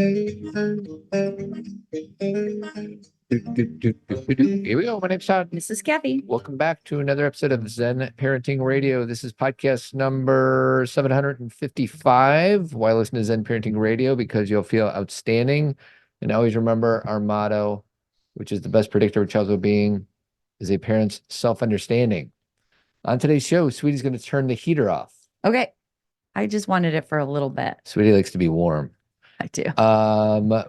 Here we go. My name's Todd. This is Cathy. Welcome back to another episode of Zen Parenting Radio. This is podcast number 755. Why listen to Zen Parenting Radio? Because you'll feel outstanding. And always remember our motto, which is the best predictor of child's well-being is a parent's self-understanding. On today's show, Sweetie's going to turn the heater off. Okay. I just wanted it for a little bit. Sweetie likes to be warm. I do.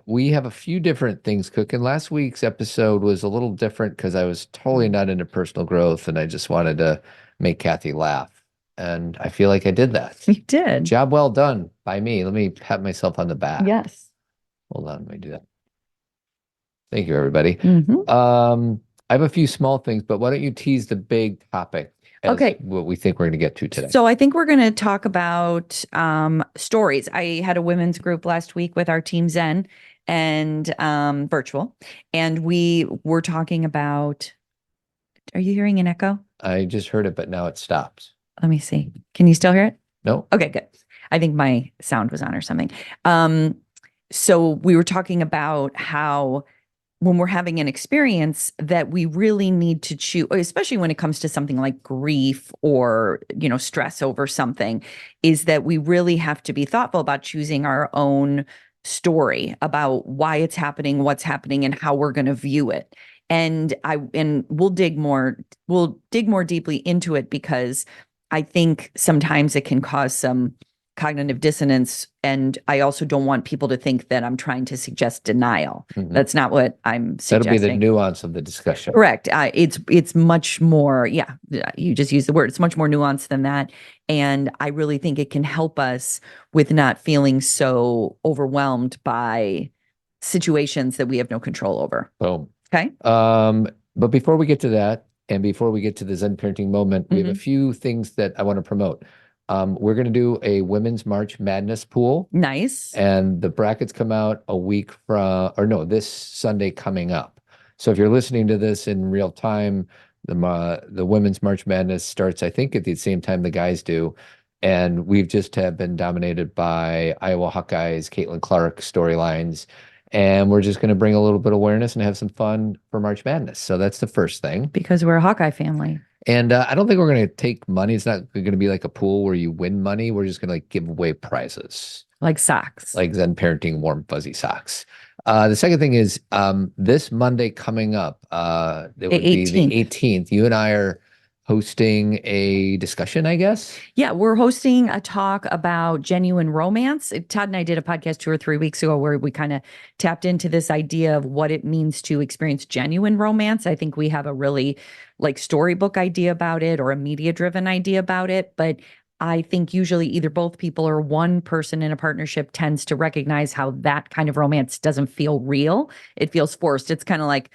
We have a few different things cooking. Last week's episode was a little different because I was totally not into personal growth and I just wanted to make Cathy laugh. And I feel like I did that. You did. Job well done by me. Let me pat myself on the back. Yes. Hold on, let me do that. Thank you, everybody. Mm-hmm. I have a few small things, but why don't you tease the big topic? Okay. What we think we're going to get to today. So I think we're going to talk about stories. I had a women's group last week with our team Zen and virtual, and we were talking about, are you hearing an echo? I just heard it, but now it stopped. Let me see. Can you still hear it? No. Okay, good. I think my sound was on or something. So we were talking about how when we're having an experience that we really need to choose, especially when it comes to something like grief or, stress over something, is that we really have to be thoughtful about choosing our own story about why it's happening, what's happening, and how we're going to view it. And we'll dig more deeply into it because I think sometimes it can cause some cognitive dissonance. And I also don't want people to think that I'm trying to suggest denial. Mm-hmm. That's not what I'm suggesting. That'll be the nuance of the discussion. Correct. It's much more, you just use the word. It's much more nuanced than that. And I really think it can help us with not feeling so overwhelmed by situations that we have no control over. Boom. Okay. But before we get to that, and before we get to the Zen Parenting moment, we have a few things that I want to promote. We're going to do a Women's March Madness pool. Nice. And the brackets come out this Sunday coming up. So if you're listening to this in real time, the Women's March Madness starts, I think, at the same time the guys do. And we've just have been dominated by Iowa Hawkeyes, Caitlin Clark storylines. And we're just going to bring a little bit of awareness and have some fun for March Madness. So that's the first thing. Because we're a Hawkeye family. And I don't think we're going to take money. It's not going to be like a pool where you win money. We're just going to give away prizes. Like socks. Like Zen Parenting warm fuzzy socks. The second thing is this Monday coming up, it would be the 18th. You and I are hosting a discussion, I guess? Yeah, we're hosting a talk about genuine romance. Todd and I did a podcast 2 or 3 weeks ago where we kind of tapped into this idea of what it means to experience genuine romance. I think we have a really storybook idea about it or a media-driven idea about it. But I think usually either both people or one person in a partnership tends to recognize how that kind of romance doesn't feel real. It feels forced. It's kind of like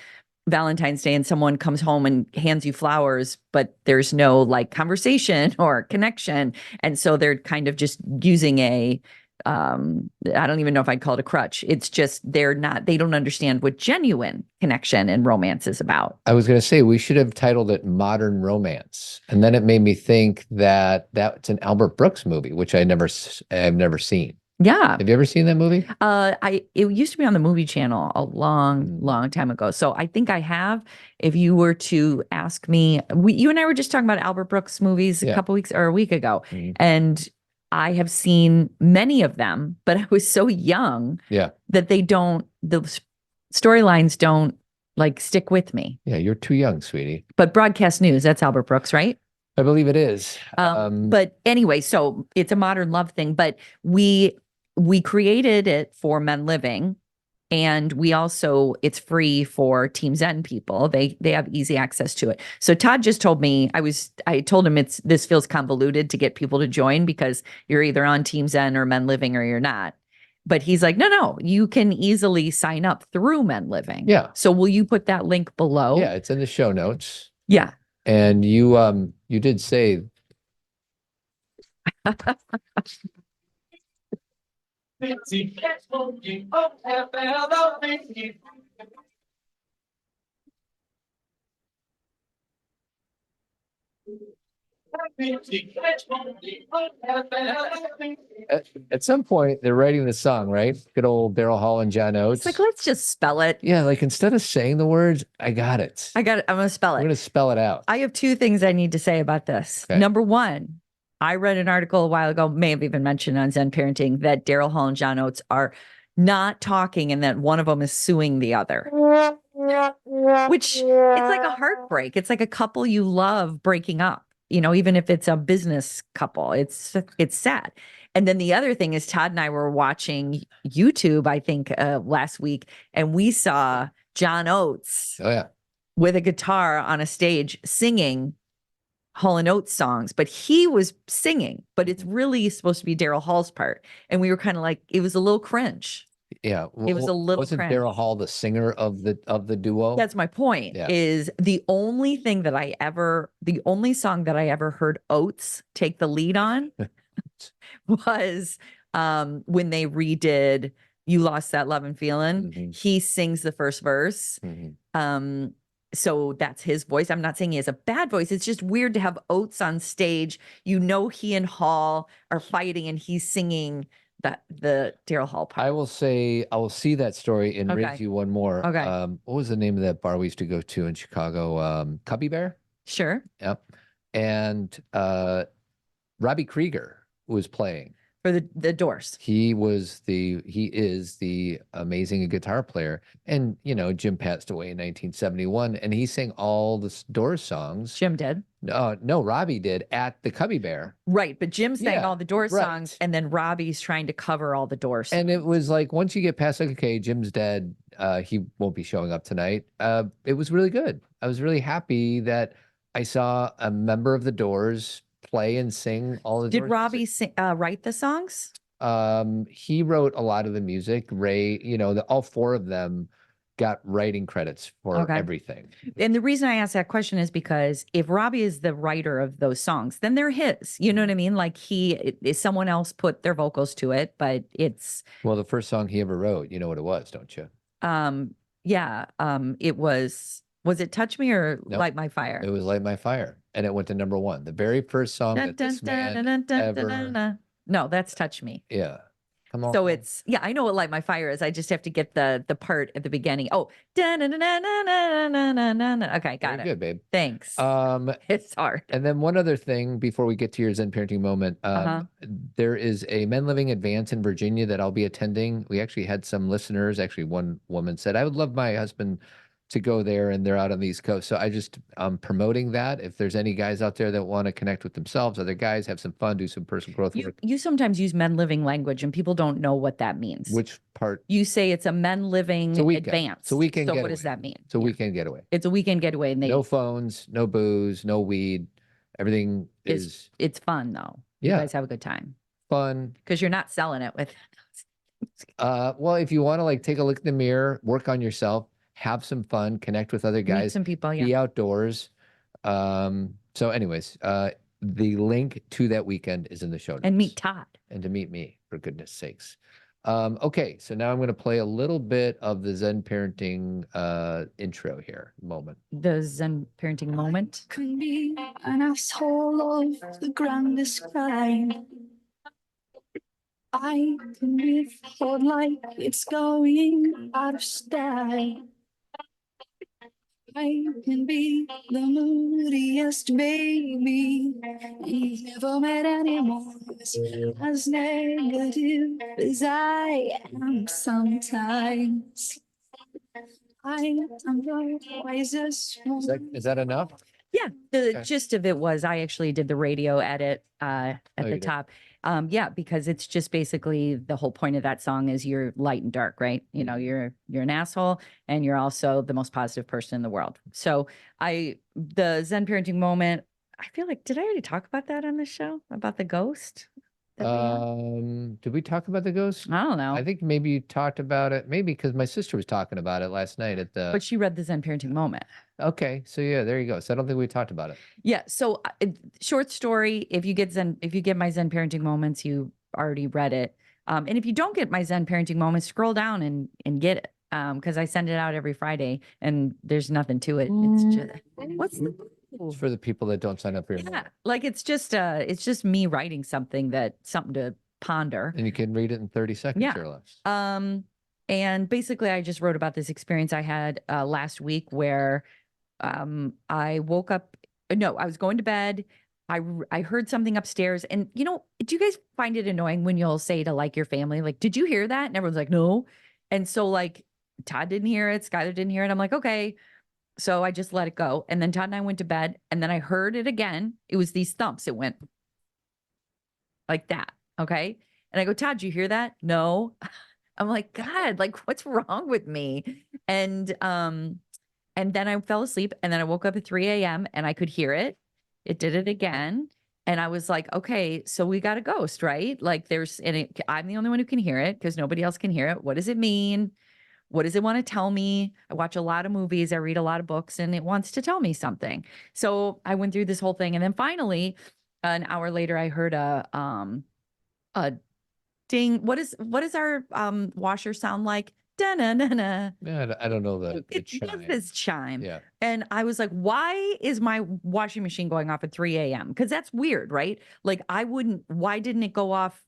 Valentine's Day and someone comes home and hands you flowers, but there's no conversation or connection. And so they're kind of just using I don't even know if I'd call it a crutch. It's just they don't understand what genuine connection and romance is about. I was going to say we should have titled it Modern Romance. And then it made me think that that's an Albert Brooks movie, which I've never seen. Yeah. Have you ever seen that movie? It used to be on the Movie Channel a long time ago. So I think I have. If you were to ask me, you and I were just talking about Albert Brooks movies a couple weeks or a week ago. Mm-hmm. And I have seen many of them, but I was so young that the storylines don't stick with me. Yeah, you're too young, sweetie. But Broadcast News, that's Albert Brooks, right? I believe it is. But anyway, so it's a modern love thing, but we created it for Men Living, and it's free for Team Zen people. They have easy access to it. So Todd just told me, I told him this feels convoluted to get people to join because you're either on Team Zen or Men Living or you're not. But he's like, no, you can easily sign up through Men Living. Yeah. So will you put that link below? Yeah, it's in the show notes. Yeah. And you did say At some point, they're writing the song, right? Good old Daryl Hall and John Oates. It's like, let's just spell it. Yeah, like instead of saying the words, I got it. I got it. I'm going to spell I'm it. going to spell it out. I have two things I need to say about this. Okay. Number one, I read an article a while ago, may have even mentioned on Zen Parenting, that Daryl Hall and John Oates are not talking and that one of them is suing the other. Which, it's like a heartbreak. It's like a couple you love breaking up, you know, even if it's a business couple. It's sad. And then the other thing is Todd and I were watching YouTube, I think, last week, and we saw John Oates Oh, yeah. with a guitar on a stage singing Hall and Oates songs, but he was singing, but it's really supposed to be Daryl Hall's part. And we were kind of like, it was a little cringe. Yeah. It was a little Wasn't cringe. Daryl Hall the singer of the duo? That's my point. Yeah. Is the only song that I ever heard Oates take the lead on was when they redid You Lost That Love and Feeling. Mhm. He sings the first verse. Mhm. So that's his voice. I'm not saying he has a bad voice. It's just weird to have Oates on stage. You know, he and Hall are fighting and he's singing the Daryl Hall part. I will see that story and raise Okay. you one more. Okay. What was the name of that bar we used to go to in Chicago? Cubby Bear? Sure. Yep. And Robbie Krieger was playing. For the Doors. He is the amazing guitar player. And, you know, Jim passed away in 1971 and he sang all the Doors songs. Jim did. No, Robbie did at the Cubby Bear. Right. But Jim sang Yeah, all the Doors right. songs and then Robbie's trying to cover all the Doors. And it was like, once you get past, like, okay, Jim's dead. He won't be showing up tonight. It was really good. I was really happy that I saw a member of the Doors play and sing all the Did Doors Robbie music. write the songs? He wrote a lot of the music. Ray, you know, all four of them got writing credits for Okay. everything. And the reason I asked that question is because if Robbie is the writer of those songs, then they're his. You know what I mean? Like someone else put their vocals to it, but it's Well, the first song he ever wrote, you know what it was, don't you? it was it Touch Me or Nope. Light My Fire? It was Light My Fire, and it went to #1. The very first song that this man ever. No, that's Touch Me. Yeah. Come on. So it's, yeah, I know what Light My Fire is. I just have to get the part at the beginning. Oh, okay, got Very it. good, babe. Thanks. It's hard. And then one other thing before we get to your Zen parenting moment, there is a Men Living Advance in Virginia that I'll be attending. We actually had some listeners. Actually, one woman said, I would love my husband to go there, and they're out on the East Coast. So I'm promoting that. If there's any guys out there that want to connect with themselves, other guys, have some fun, do some personal growth work. You sometimes use men living language and people don't know what that means. Which part? You say it's a men living advance. It's a weekend So getaway. what does that mean? It's a weekend getaway. It's a weekend getaway. And No phones, no booze, no weed. Everything is it's fun though. Yeah. You guys have a good time. Fun. Because you're not selling it with. Well, if you want to like take a look in the mirror, work on yourself, have some fun, connect with other Meet guys, some people, be outdoors. So anyways, the link to that weekend is in the show notes. And meet Todd. And to meet me, for goodness sakes. Okay, so now I'm going to play a little bit of the Zen parenting intro here, moment. The Zen parenting moment. Can be an asshole of the grandest kind. I can be thought like it's going out of style. I can be the moodiest baby you've never met anyone as negative as I am sometimes. I am the wisest one. Is that enough? Yeah, the Okay. gist of it was I actually did the radio edit at you the did? top. Yeah, because it's just basically the whole point of that song is you're light and dark, right? You know, you're an asshole and you're also the most positive person in the world. So the Zen parenting moment, I feel like, did I already talk about that on the show? About the ghost? that we have? Did we talk about the ghost? I don't know. I think maybe you talked about it, maybe because my sister was talking about it last night at the. But she read the Zen parenting moment. Okay, so yeah, there you go. So I don't think we talked about it. Yeah. So short story, if you get my Zen parenting moments, you already read it. And if you don't get my Zen parenting moments, scroll down and get it. Because I send it out every Friday and there's nothing to it. It's just, It's for the people that don't sign up for your Yeah, email. like it's just me writing something something to ponder. And you can read it in 30 seconds Yeah. or less. And basically I just wrote about this experience I had last week where I woke up. No, I was going to bed. I heard something upstairs, and do you guys find it annoying when you'll say to like your family, like, "Did you hear that?" And everyone's like, "No." And so like Todd didn't hear it, Skylar didn't hear it. I'm like, okay. So I just let it go. And then Todd and I went to bed, and then I heard it again. It was these thumps. It went like that. Okay. And I go, Todd, did you hear that? No. I'm like, God, like what's wrong with me? And then I fell asleep, and then I woke up at 3 a.m. and I could hear it. It did it again. And I was like, okay, so we got a ghost, right? Like I'm the only one who can hear it because nobody else can hear it. What does it mean? What does it want to tell me? I watch a lot of movies. I read a lot of books, and it wants to tell me something. So I went through this whole thing. And then finally, an hour later, I heard a ding. What is our washer sound like? Da-na-na-na. Yeah, I don't know the It does chime. this chime. Yeah. And I was like, why is my washing machine going off at 3 a.m.? Because that's weird, right? Like why didn't it go off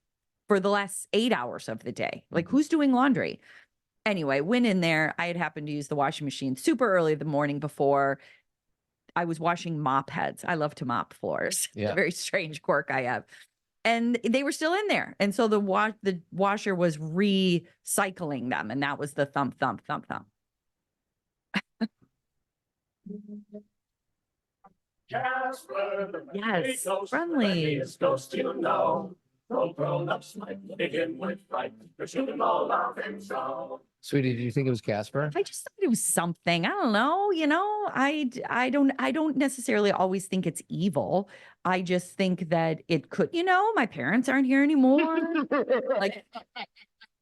for the last 8 hours of the day? Like who's doing laundry? Anyway, went in there. I had happened to use the washing machine super early the morning before. I was washing mop heads. I love to mop floors. It's Yeah. a very strange quirk I have. And they were still in there. And so the washer was recycling them. And that was the thump, thump, thump, thump. Yes, friendly. Ghost, you know. No grown-ups might begin with fright. You're shooting all of him so. Sweetie, did you think it was Casper? I just thought it was something. I don't know. I don't necessarily always think it's evil. I just think that it could, my parents aren't here anymore. Like,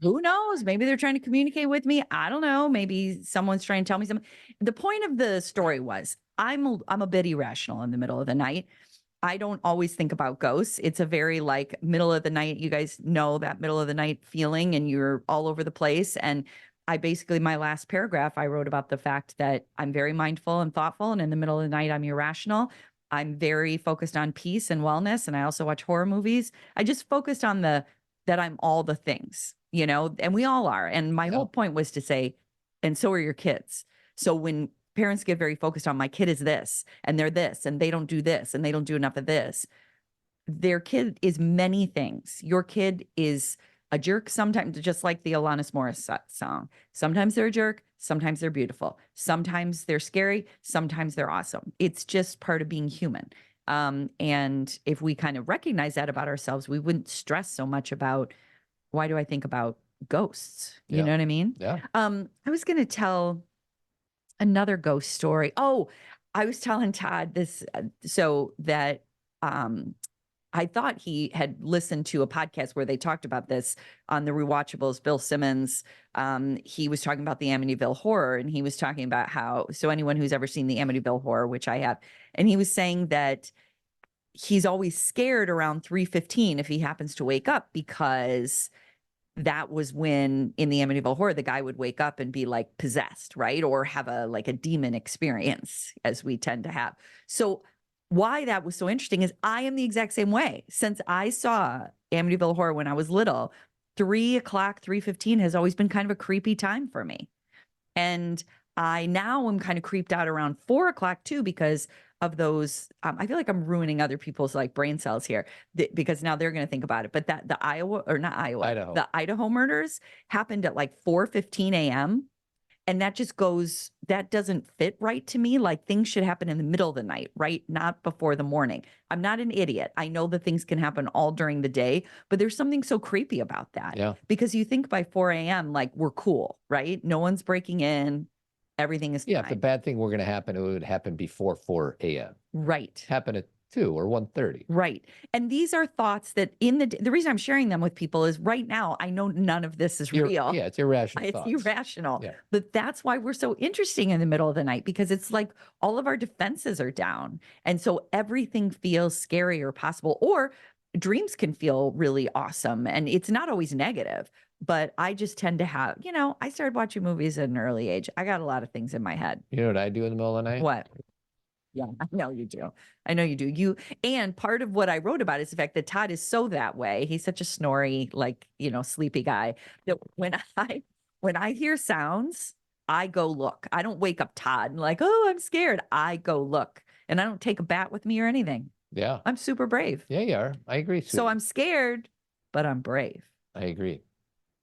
who knows? Maybe they're trying to communicate with me. I don't know. Maybe someone's trying to tell me something. The point of the story was I'm a bit irrational in the middle of the night. I don't always think about ghosts. It's a very like middle of the night. You guys know that middle of the night feeling, and you're all over the place. And my last paragraph, I wrote about the fact that I'm very mindful and thoughtful. And in the middle of the night, I'm irrational. I'm very focused on peace and wellness. And I also watch horror movies. I just focused on that I'm all the things, and we all are. And my whole point was to say, and so are your kids. So when parents get very focused on my kid is this, and they're this, and they don't do this, and they don't do enough of this. Their kid is many things. Your kid is a jerk sometimes, just like the Alanis Morissette song. Sometimes they're a jerk. Sometimes they're beautiful. Sometimes they're scary. Sometimes they're awesome. It's just part of being human. And if we kind of recognize that about ourselves, we wouldn't stress so much about, why do I think about ghosts? You know what I mean? Yeah. I was going to tell another ghost story. Oh, I was telling Todd this, so that I thought he had listened to a podcast where they talked about this on the Rewatchables. Bill Simmons, he was talking about the Amityville Horror, and he was talking about so anyone who's ever seen the Amityville Horror, which I have, and he was saying that he's always scared around 3:15 if he happens to wake up, because that was when in the Amityville Horror, the guy would wake up and be like possessed, right? Or have a demon experience, as we tend to have. So why that was so interesting is I am the exact same way. Since I saw Amityville Horror when I was little, 3 o'clock, 3:15 has always been kind of a creepy time for me. And I now am kind of creeped out around 4 o'clock too, because of those. I feel like I'm ruining other people's like brain cells here because now they're going to think about it. But the Idaho murders happened at like 4:15 a.m. And that doesn't fit right to me. Like things should happen in the middle of the night, right? Not before the morning. I'm not an idiot. I know that things can happen all during the day, but there's something so creepy about that. Yeah. Because you think by 4 a.m., like we're cool, right? No one's breaking in. Everything is Yeah. fine. If the bad thing were going to happen, it would happen before 4 a.m. Right. Happen at 2 or 1:30. Right. And these are thoughts that the reason I'm sharing them with people is right now, I know none of this is real. Yeah, it's irrational It's thoughts. irrational. Yeah. But that's why we're so interesting in the middle of the night, because it's like all of our defenses are down. And so everything feels scary or possible, or dreams can feel really awesome. And it's not always negative, but I just tend to have, I started watching movies at an early age. I got a lot of things in my head. You know what I do in the middle of the night? What? Yeah, I know you do. I know you do. And part of what I wrote about is the fact that Todd is so that way. He's such a snory, like, sleepy guy that when I hear sounds, I go look. I don't wake up Todd and like, oh, I'm scared. I go look, and I don't take a bat with me or anything. Yeah. I'm super brave. Yeah, you are. I agree. So sweetie. I'm scared, but I'm brave. I agree.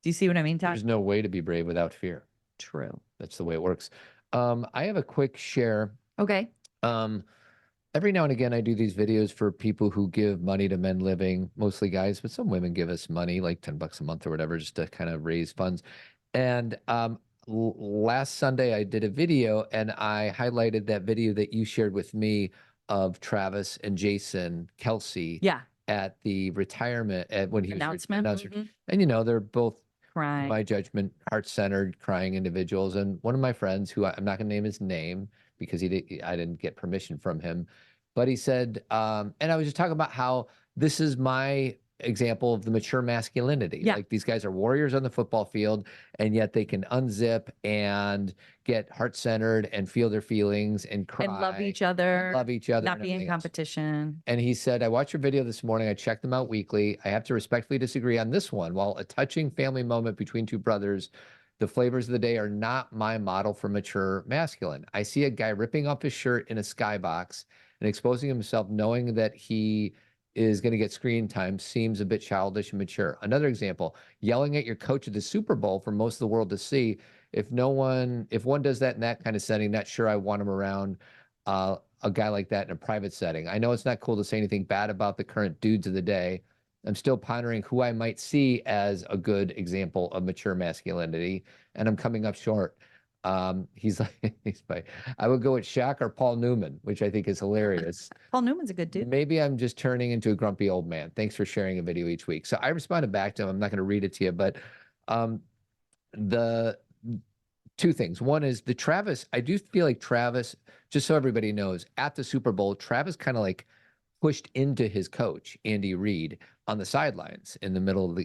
Do you see what I mean, Todd? There's no way to be brave without fear. True. That's the way it works. I have a quick share. Okay. Every now and again, I do these videos for people who give money to men living, mostly guys, but some women give us money, like $10 a month or whatever, just to kind of raise funds. And last Sunday, I did a video and I highlighted that video that you shared with me of Travis and Jason Kelsey at the retirement when he announcement. was and they're both, Crying. in my judgment, heart-centered, crying individuals. And one of my friends, who I'm not going to name his name because I didn't get permission from him, but he said, and I was just talking about how this is my example of the mature masculinity. Yeah. Like, these guys are warriors on the football field, and yet they can unzip and get heart-centered and feel their feelings and cry. And love each other. Not be in competition. And he said, I watched your video this morning. I checked them out weekly. I have to respectfully disagree on this one. While a touching family moment between two brothers, the flavors of the day are not my model for mature masculine. I see a guy ripping off his shirt in a skybox and exposing himself knowing that he is going to get screen time seems a bit childish and mature. Another example, yelling at your coach at the Super Bowl for most of the world to see. If one does that in that kind of setting, not sure I want him around a guy like that in a private setting. I know it's not cool to say anything bad about the current dudes of the day. I'm still pondering who I might see as a good example of mature masculinity, and I'm coming up short. He's like, I would go with Shaq or Paul Newman, which I think is hilarious. Paul Newman's a good dude. Maybe I'm just turning into a grumpy old man. Thanks for sharing a video each week. So I responded back to him. I'm not going to read it to you, but the two things. One is the Travis. I do feel like Travis, just so everybody knows, at the Super Bowl, Travis kind of like pushed into his coach, Andy Reid, on the sidelines in the middle of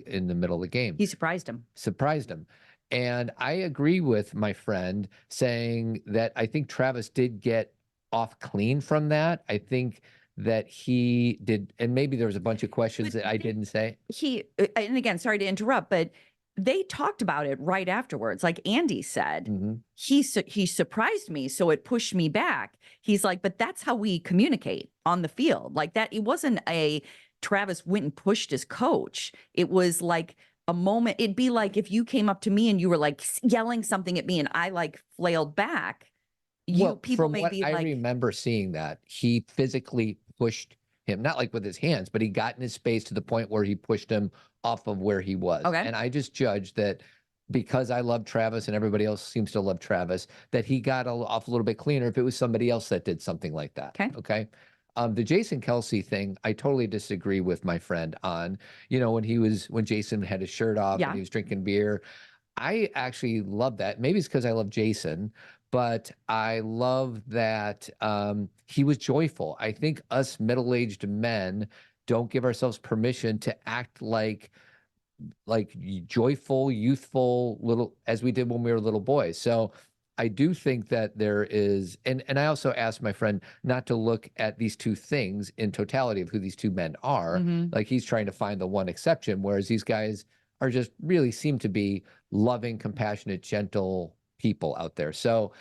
the game. He surprised him. And I agree with my friend saying that I think Travis did get off clean from that. I think that he did, and maybe there was a bunch of questions that I didn't say. And again, sorry to interrupt, but they talked about it right afterwards. Like Andy said, he surprised me, so it pushed me back. He's like, but that's how we communicate on the field. Like that, it wasn't a Travis went and pushed his coach. It was like a moment. It'd be like if you came up to me and you were like yelling something at me and I like flailed back. People may be like, I remember seeing that he physically pushed him, not like with his hands, but he got in his space to the point where he pushed him off of where he was. Okay. And I just judged that because I love Travis and everybody else seems to love Travis, that he got off a little bit cleaner if it was somebody else that did something like that. Okay. The Jason Kelsey thing, I totally disagree with my friend on, when Jason had his shirt off and he was drinking beer. I actually love that. Maybe it's because I love Jason, but I love that he was joyful. I think us middle-aged men don't give ourselves permission to act like joyful, youthful little as we did when we were little boys. So I do think that there is, and I also asked my friend not to look at these two things in totality of who these two men are. Like he's trying to find the one exception, whereas these guys are just really seem to be loving, compassionate, gentle people out there. So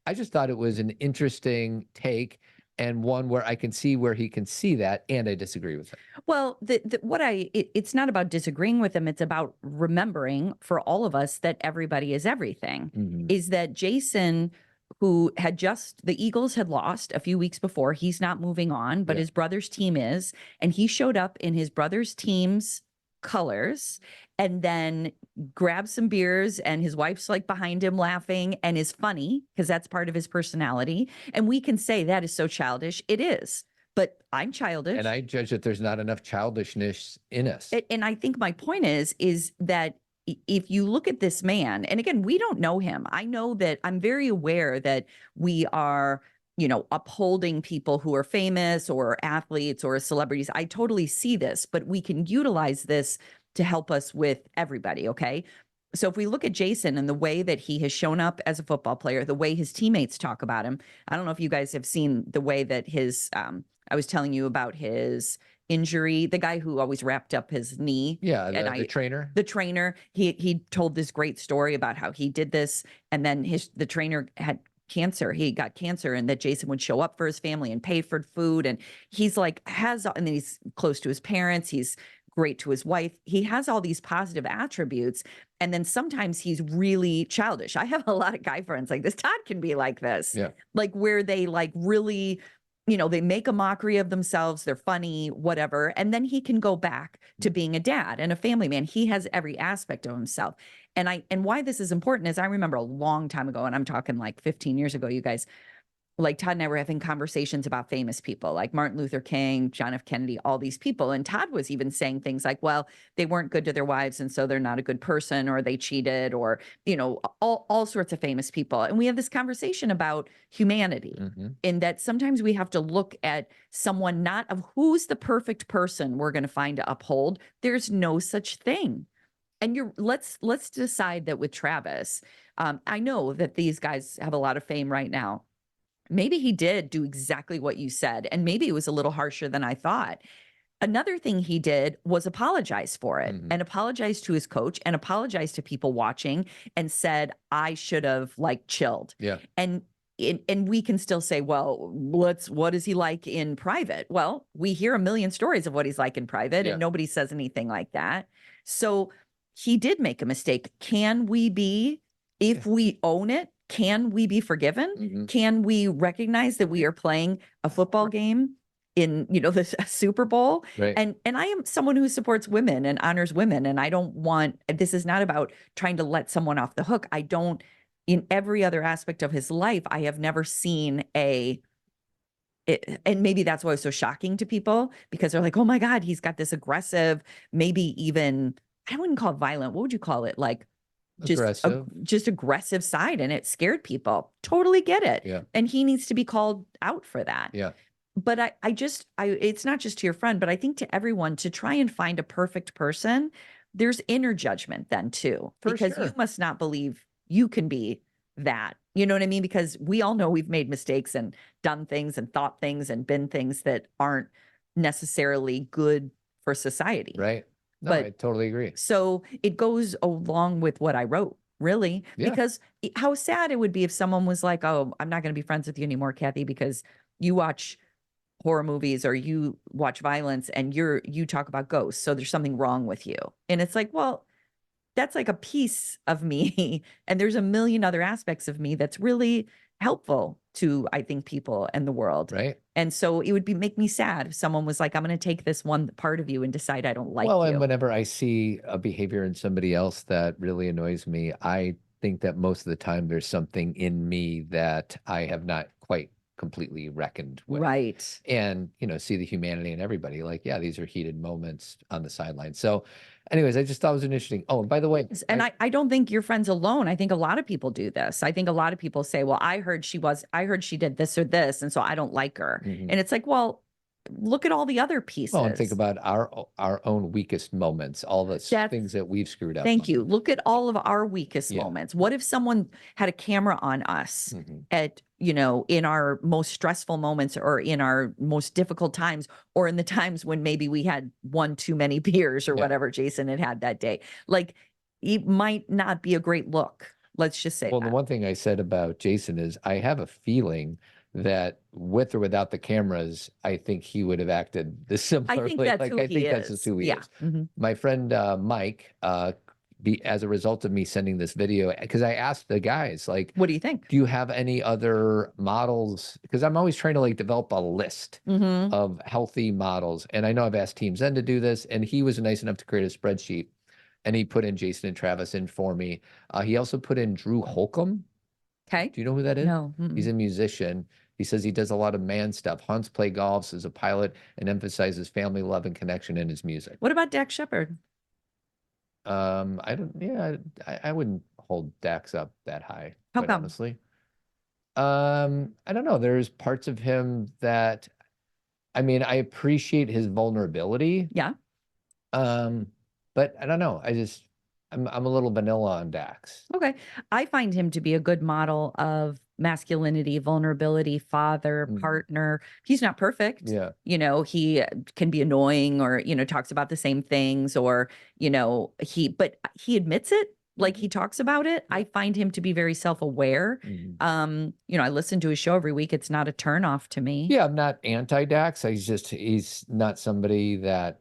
I just thought it was an interesting take and one where I can see where he can see that, and I disagree with it. Well, it's not about disagreeing with him. It's about remembering for all of us that everybody is everything. Is that Jason, who had the Eagles had lost a few weeks before, he's not moving on, but his brother's team is, and he showed up in his brother's team's colors and then grabs some beers, and his wife's like behind him laughing and is funny because that's part of his personality. And we can say that is so childish. It is, but I'm childish. And I judge that there's not enough childishness in us. And I think my point is that if you look at this man, and again, we don't know him. I know that I'm very aware that we are, upholding people who are famous or athletes or celebrities. I totally see this, but we can utilize this to help us with everybody. Okay. So if we look at Jason and the way that he has shown up as a football player, the way his teammates talk about him, I don't know if you guys have seen the way that his, I was telling you about his injury, the guy who always wrapped up his knee. Yeah, and the trainer. The trainer, he told this great story about how he did this, and then the trainer had cancer. He got cancer, and that Jason would show up for his family and pay for food. And he's like, and then he's close to his parents. He's great to his wife. He has all these positive attributes. And then sometimes he's really childish. I have a lot of guy friends like this. Todd can be like this, Yeah. like where they like really, they make a mockery of themselves. They're funny, whatever. And then he can go back to being a dad and a family man. He has every aspect of himself. And why this is important is I remember a long time ago, and I'm talking like 15 years ago, you guys, like Todd and I were having conversations about famous people like Martin Luther King, John F. Kennedy, all these people. And Todd was even saying things like, well, they weren't good to their wives, and so they're not a good person, or they cheated, or, all sorts of famous people. And we have this conversation about humanity in that sometimes we have to look at someone not of who's the perfect person we're going to find to uphold. There's no such thing. And let's decide that with Travis. I know that these guys have a lot of fame right now. Maybe he did do exactly what you said, and maybe it was a little harsher than I thought. Another thing he did was apologize for it and apologize to his coach and apologize to people watching and said, I should have like chilled. Yeah. And we can still say, well, what is he like in private? Well, we hear a million stories of what he's like in private, and nobody says anything like that. So he did make a mistake. Can we be, if we own it, can we be forgiven? Can we recognize that we are playing a football game in, the Super Bowl? Right. And I am someone who supports women and honors women. And I don't want, this is not about trying to let someone off the hook. In every other aspect of his life, I have never seen and maybe that's why it's so shocking to people, because they're like, oh my God, he's got this aggressive, maybe even, I wouldn't call it violent. What would you call it? Like, just aggressive side, and it scared people. Totally get it. Yeah. And he needs to be called out for that. Yeah. But it's not just to your friend, but I think to everyone, to try and find a perfect person, there's inner judgment then too, because you must not believe you can be that. You know what I mean? Because we all know we've made mistakes and done things and thought things and been things that aren't necessarily good for society. Right. No, I totally agree. So it goes along with what I wrote, really, because how sad it would be if someone was like, oh, I'm not going to be friends with you anymore, Cathy, because you watch horror movies or you watch violence and you talk about ghosts. So there's something wrong with you. And it's like, well, that's like a piece of me. And there's a million other aspects of me that's really helpful to, I think, people and the world. Right. And so it would make me sad if someone was like, I'm going to take this one part of you and decide I don't like you. And whenever I see a behavior in somebody else that really annoys me, I think that most of the time there's something in me that I have not quite completely reckoned with. Right. And, see the humanity in everybody. Like, yeah, these are heated moments on the sideline. So anyways, I just thought it was interesting. Oh, and by the way. And I don't think your friend's alone. I think a lot of people do this. I think a lot of people say, well, I heard she did this or this, and so I don't like her. And it's like, well, look at all the other pieces. Well, and think about our own weakest moments, all the things that we've screwed up. Thank you. Look at all of our weakest moments. What if someone had a camera on us at, in our most stressful moments, or in our most difficult times, or in the times when maybe we had one too many beers or whatever Jason had that day? Like, it might not be a great look. Let's just say the one thing I said about Jason is I have a feeling that with or without the cameras, I think he would have acted similarly. I think that's who he is. That's just who he is. My friend Mike, as a result of me sending this video, because I asked the guys, like, what do you think? Do you have any other models? Because I'm always trying to like develop a list of healthy models. And I know I've asked Team Zen to do this, and he was nice enough to create a spreadsheet, and he put in Jason and Travis in for me. He also put in Drew Holcomb. Okay. Do you know who that is? No. He's a musician. He says he does a lot of man stuff, hunts, play golf, is a pilot, and emphasizes family love and connection in his music. What about Dax Shepard? I wouldn't hold Dax up that high. How quite come? Honestly. I don't know. There's parts of him that, I appreciate his vulnerability. Yeah. But I don't know. I'm a little vanilla on Dax. Okay. I find him to be a good model of masculinity, vulnerability, father, partner. He's not perfect. Yeah. You know, he can be annoying or, you know, talks about the same things or, you know, but he admits it. Like he talks about it. I find him to be very self-aware. You know, I listen to his show every week. It's not a turnoff to me. Yeah, I'm not anti-Dax. He's not somebody that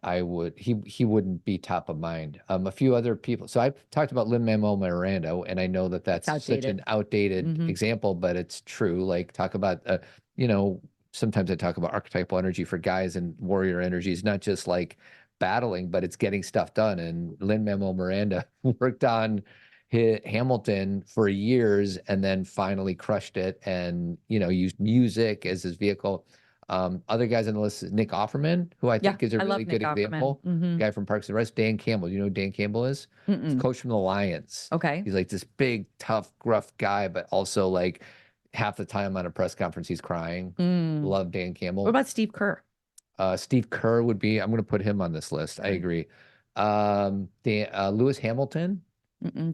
he wouldn't be top of mind. A few other people. So I've talked about Lin-Manuel Miranda, and I know that that's such an outdated example, but it's true. Like talk about, you know, sometimes I talk about archetypal energy for guys and warrior energy is not just like battling, but it's getting stuff done. And Lin-Manuel Miranda worked on Hamilton for years and then finally crushed it and, you know, used music as his vehicle. Other guys on the list is Nick Offerman, who I think is a really good example. Guy from Parks and Rec. Dan Campbell. You know who Dan Campbell is? He's coach from the Lions. Okay. He's like this big, tough, gruff guy, but also like half the time on a press conference, he's crying. Love Dan Campbell. What about Steve Kerr? Steve Kerr would be, I'm going to put him on this list. I agree. Lewis Hamilton.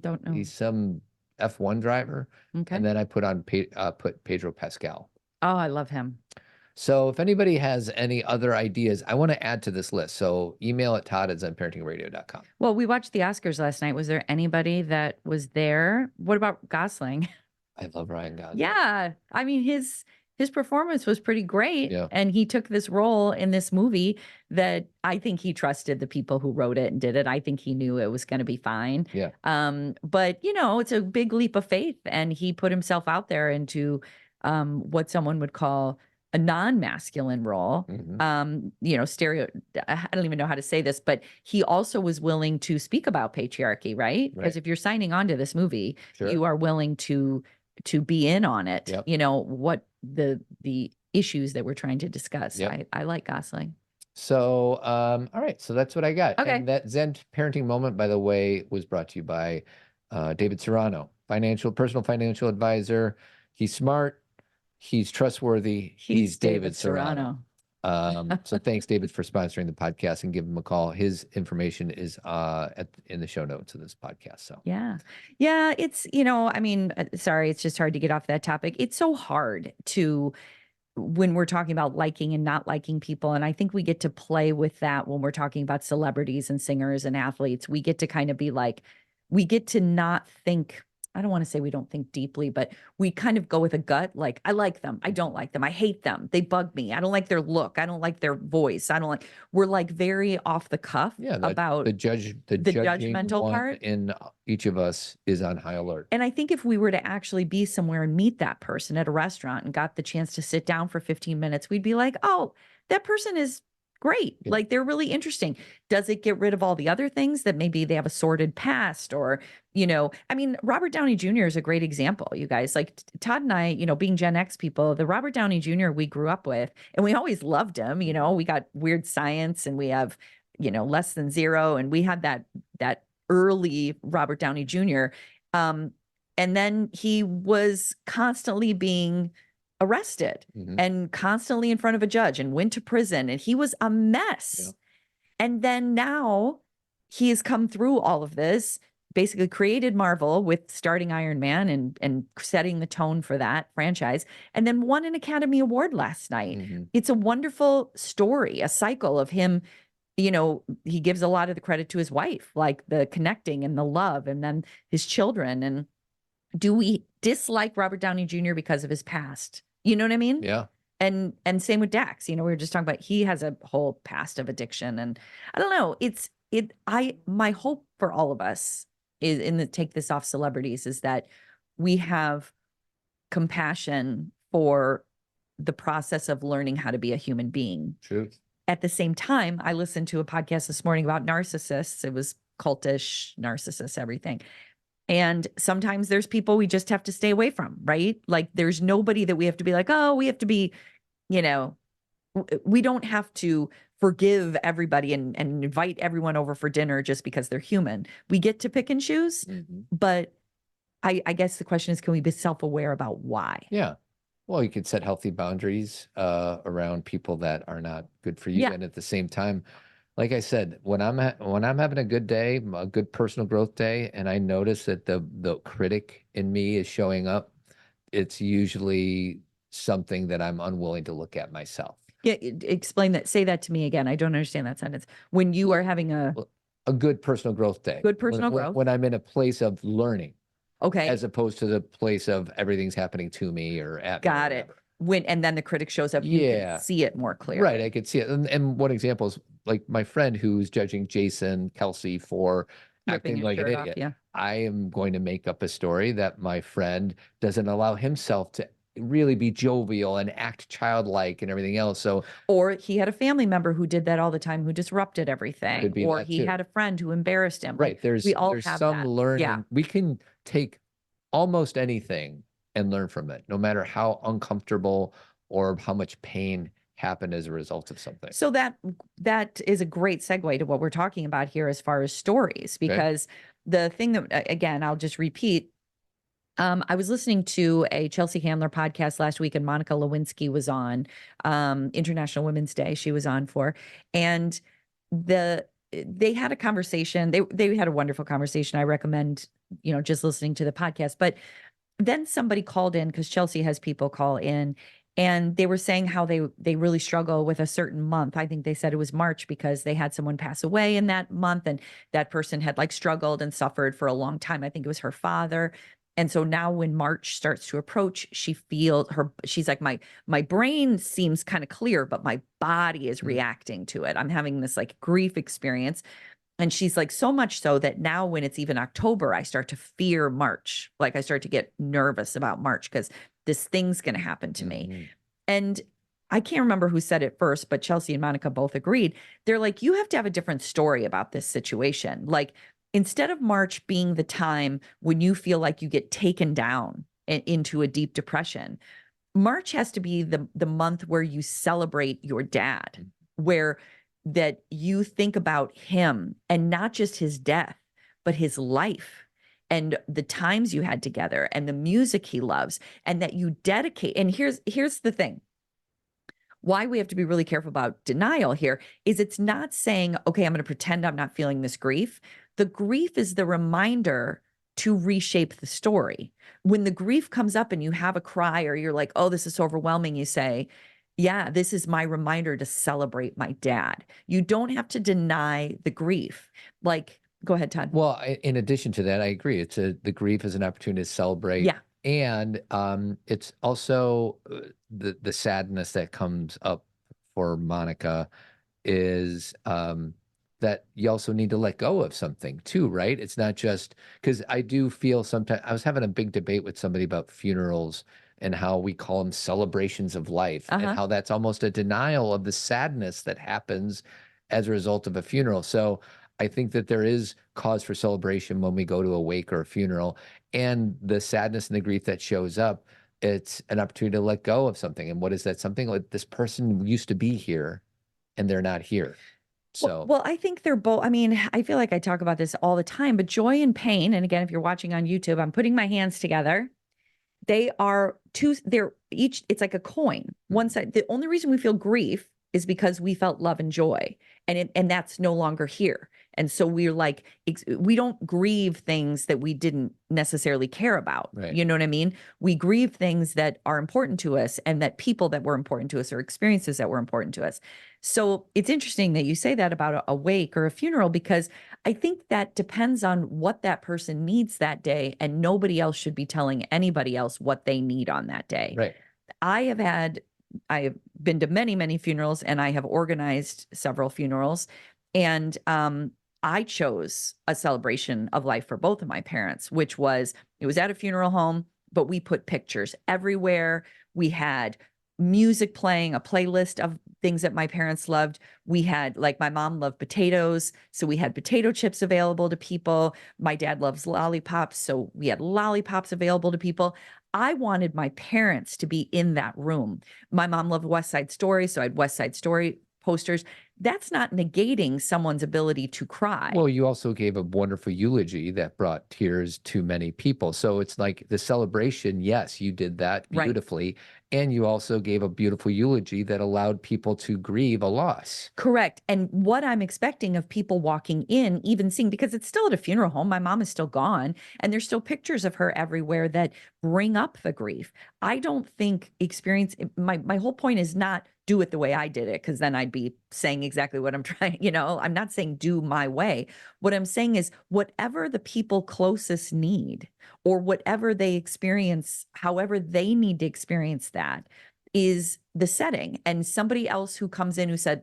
Don't know. He's some F1 driver. Okay. And then I put Pedro Pascal. Oh, I love him. So if anybody has any other ideas, I want to add to this list. So email at todd@zenparentingradio.com. Well, we watched the Oscars last night. Was there anybody that was there? What about Gosling? I love Ryan Gosling. Yeah. I mean, his performance was pretty great. Yeah. And he took this role in this movie that I think he trusted the people who wrote it and did it. I think he knew it was going to be fine. Yeah. But you know, it's a big leap of faith. And he put himself out there into what someone would call a non-masculine role. You know, I don't even know how to say this, but he also was willing to speak about patriarchy, right? Because if you're signing on to this movie, you are willing to be in on it. You know, what the issues that we're trying to discuss. I like Gosling. So, all right. So that's what I got. Okay. And that Zen parenting moment, by the way, was brought to you by David Serrano, personal financial advisor. He's smart. He's trustworthy. He's David Serrano. So thanks, David, for sponsoring the podcast, and give him a call. His information is in the show notes of this podcast. So yeah. It's, you know, I mean, sorry, it's just hard to get off that topic. It's so hard when we're talking about liking and not liking people. And I think we get to play with that when we're talking about celebrities and singers and athletes. We get to kind of be like, we get to not think, I don't want to say we don't think deeply, but we kind of go with a gut. Like, I like them. I don't like them. I hate them. They bug me. I don't like their look. I don't like their voice. We're like very off the cuff about the judgmental part in each of us is on high alert. And I think if we were to actually be somewhere and meet that person at a restaurant and got the chance to sit down for 15 minutes, we'd be like, oh, that person is great. Like, they're really interesting. Does it get rid of all the other things that maybe they have a sordid past or, you know, I mean, Robert Downey Jr. is a great example, you guys. Like Todd and I, you know, being Gen X people, the Robert Downey Jr. we grew up with, and we always loved him. You know, we got Weird Science and we have, you know, Less Than Zero, and we had that early Robert Downey Jr. And then he was constantly being arrested and constantly in front of a judge and went to prison, and he was a mess. And then now he has come through all of this, basically created Marvel with starting Iron Man and setting the tone for that franchise, and then won an Academy Award last night. It's a wonderful story, a cycle of him. You know, he gives a lot of the credit to his wife, like the connecting and the love, and then his children. And do we dislike Robert Downey Jr. because of his past? You know what I mean? Yeah. And same with Dax. You know, we were just talking about, he has a whole past of addiction, and I don't know. My hope for all of us is take this off celebrities, is that we have compassion for the process of learning how to be a human being. True. At the same time, I listened to a podcast this morning about narcissists. It was cultish, narcissists, everything. And sometimes there's people we just have to stay away from, right? Like, there's nobody that we have to be like, oh, we have to be, you know, we don't have to forgive everybody and invite everyone over for dinner just because they're human. We get to pick and choose. But I guess the question is, can we be self-aware about why? Yeah. Well, you could set healthy boundaries around people that are not good for you. Yeah. And at the same time, like I said, when I'm having a good day, a good personal growth day, and I notice that the critic in me is showing up, it's usually something that I'm unwilling to look at myself. Yeah, explain that. Say that to me again. I don't understand that sentence. When you are having a good personal growth day. good personal growth. When I'm in a place of learning, Okay. as opposed to the place of everything's happening to me or at me. Got it. And then the critic shows up, you can see it more clearly. Right, I could see it. And one example is like my friend who's judging Jason Kelsey for acting like an idiot. Yeah. I am going to make up a story that my friend doesn't allow himself to really be jovial and act childlike and everything else. So, or he had a family member who did that all the time, who disrupted everything, could be or that he too. had a friend who embarrassed him. Right. Like, we all have some that. learning. Yeah. We can take almost anything and learn from it, no matter how uncomfortable or how much pain happened as a result of something. So that is a great segue to what we're talking about here as far as stories, because the thing that, again, I'll just repeat, I was listening to a Chelsea Handler podcast last week, and Monica Lewinsky was on, International Women's Day she was on for, and they had a conversation. They had a wonderful conversation. I recommend, just listening to the podcast. But then somebody called in, because Chelsea has people call in, and they were saying how they really struggle with a certain month. I think they said it was March because they had someone pass away in that month, and that person had like struggled and suffered for a long time. I think it was her father. And so now when March starts to approach, she's like, my brain seems kind of clear, but my body is reacting to it. I'm having this like grief experience. And she's like, so much so that now when it's even October, I start to fear March. Like, I start to get nervous about March because this thing's going to happen to me. And I can't remember who said it first, but Chelsea and Monica both agreed. They're like, you have to have a different story about this situation. Like, instead of March being the time when you feel like you get taken down into a deep depression, March has to be the month where you celebrate your dad, where that you think about him, and not just his death, but his life and the times you had together and the music he loves, and that you dedicate. And here's the thing. Why we have to be really careful about denial here is it's not saying, okay, I'm going to pretend I'm not feeling this grief. The grief is the reminder to reshape the story. When the grief comes up and you have a cry, or you're like, oh, this is so overwhelming, you say, yeah, this is my reminder to celebrate my dad. You don't have to deny the grief. Like, go ahead, Todd. Well, in addition to that, I agree. The grief is an opportunity to celebrate. Yeah. And it's also the sadness that comes up for Monica is that you also need to let go of something too, right? It's not just because I do feel sometimes. I was having a big debate with somebody about funerals and how we call them celebrations of life, and how that's almost a denial of the sadness that happens as a result of a funeral. So I think that there is cause for celebration when we go to a wake or a funeral, and the sadness and the grief that shows up, it's an opportunity to let go of something. And what is that something? Like, this person used to be here and they're not here. So, well, I think they're both. I mean, I feel like I talk about this all the time, but joy and pain. And again, if you're watching on YouTube, I'm putting my hands together. They're each, it's like a coin. One side, the only reason we feel grief is because we felt love and joy, and that's no longer here. And so we're like, we don't grieve things that we didn't necessarily care about. Right. You know what I mean? We grieve things that are important to us, and that people that were important to us, or experiences that were important to us. So it's interesting that you say that about a wake or a funeral, because I think that depends on what that person needs that day, and nobody else should be telling anybody else what they need on that day. right. I have been to many, many funerals, and I have organized several funerals. And I chose a celebration of life for both of my parents, which was, it was at a funeral home, but we put pictures everywhere. We had music playing, a playlist of things that my parents loved. We had, like, my mom loved potatoes, so we had potato chips available to people. My dad loves lollipops, so we had lollipops available to people. I wanted my parents to be in that room. My mom loved West Side Story, so I had West Side Story posters. That's not negating someone's ability to cry. Well, you also gave a wonderful eulogy that brought tears to many people. So it's like the celebration, yes, you did that Right. beautifully. And you also gave a beautiful eulogy that allowed people to grieve a loss. Correct. And what I'm expecting of people walking in, even seeing, because it's still at a funeral home, my mom is still gone, and there's still pictures of her everywhere that bring up the grief. I don't think my whole point is not do it the way I did it, because then I'd be saying exactly what I'm trying, I'm not saying do my way. What I'm saying is whatever the people closest need, or whatever they experience, however they need to experience that, is the setting. And somebody else who comes in who said,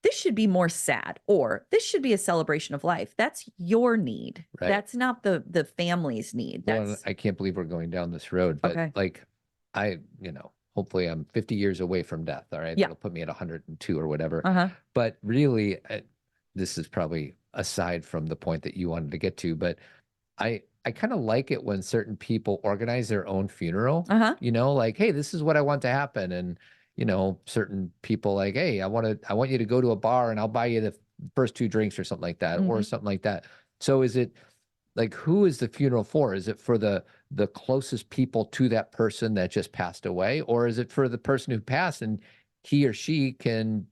this should be more sad, or this should be a celebration of life. That's your need. Right. That's not the family's need. Well, I can't believe we're going down this road, but Okay. like hopefully I'm 50 years away from death. All right. Yeah. That'll put me at 102 or whatever. Uh-huh. But really, this is probably aside from the point that you wanted to get to, but I kind of like it when certain people organize their own funeral, Uh-huh. like, hey, this is what I want to happen. And, certain people like, hey, I want you to go to a bar and I'll buy you the first 2 drinks or something like that, or something like that. So is it like, who is the funeral for? Is it for the closest people to that person that just passed away? Or is it for the person who passed and he or she can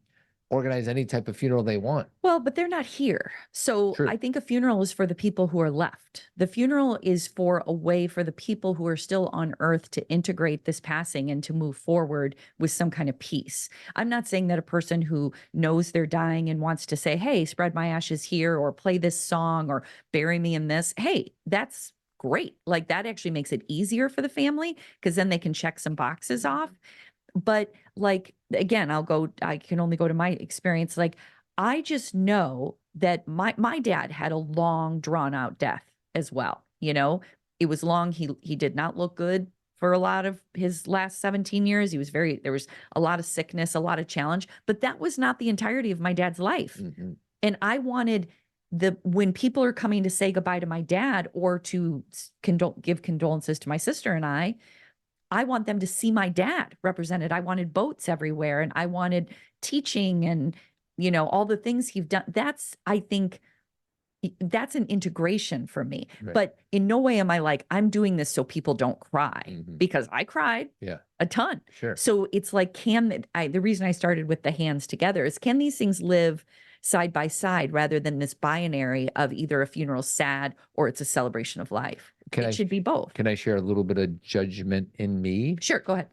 organize any type of funeral they want? Well, but they're not here. So True. I think a funeral is for the people who are left. The funeral is for a way for the people who are still on earth to integrate this passing and to move forward with some kind of peace. I'm not saying that a person who knows they're dying and wants to say, hey, spread my ashes here, or play this song, or bury me in this. Hey, that's great. Like, that actually makes it easier for the family, because then they can check some boxes off. But like, again, I can only go to my experience. Like, I just know that my dad had a long, drawn out death as well. It was long. He did not look good for a lot of his last 17 years. There was a lot of sickness, a lot of challenge, but that was not the entirety of my dad's life. Mm-hmm. And I wanted when people are coming to say goodbye to my dad, or to give condolences to my sister and I want them to see my dad represented. I wanted boats everywhere, and I wanted teaching and, all the things he's done. I think that's an integration for me. Right. But in no way am I like, I'm doing this so people don't cry, because I cried a ton. Sure. So it's like, the reason I started with the hands together is, can these things live side by side rather than this binary of either a funeral sad or it's a celebration of life? It should be both. Can I share a little bit of judgment in me? Sure, go ahead.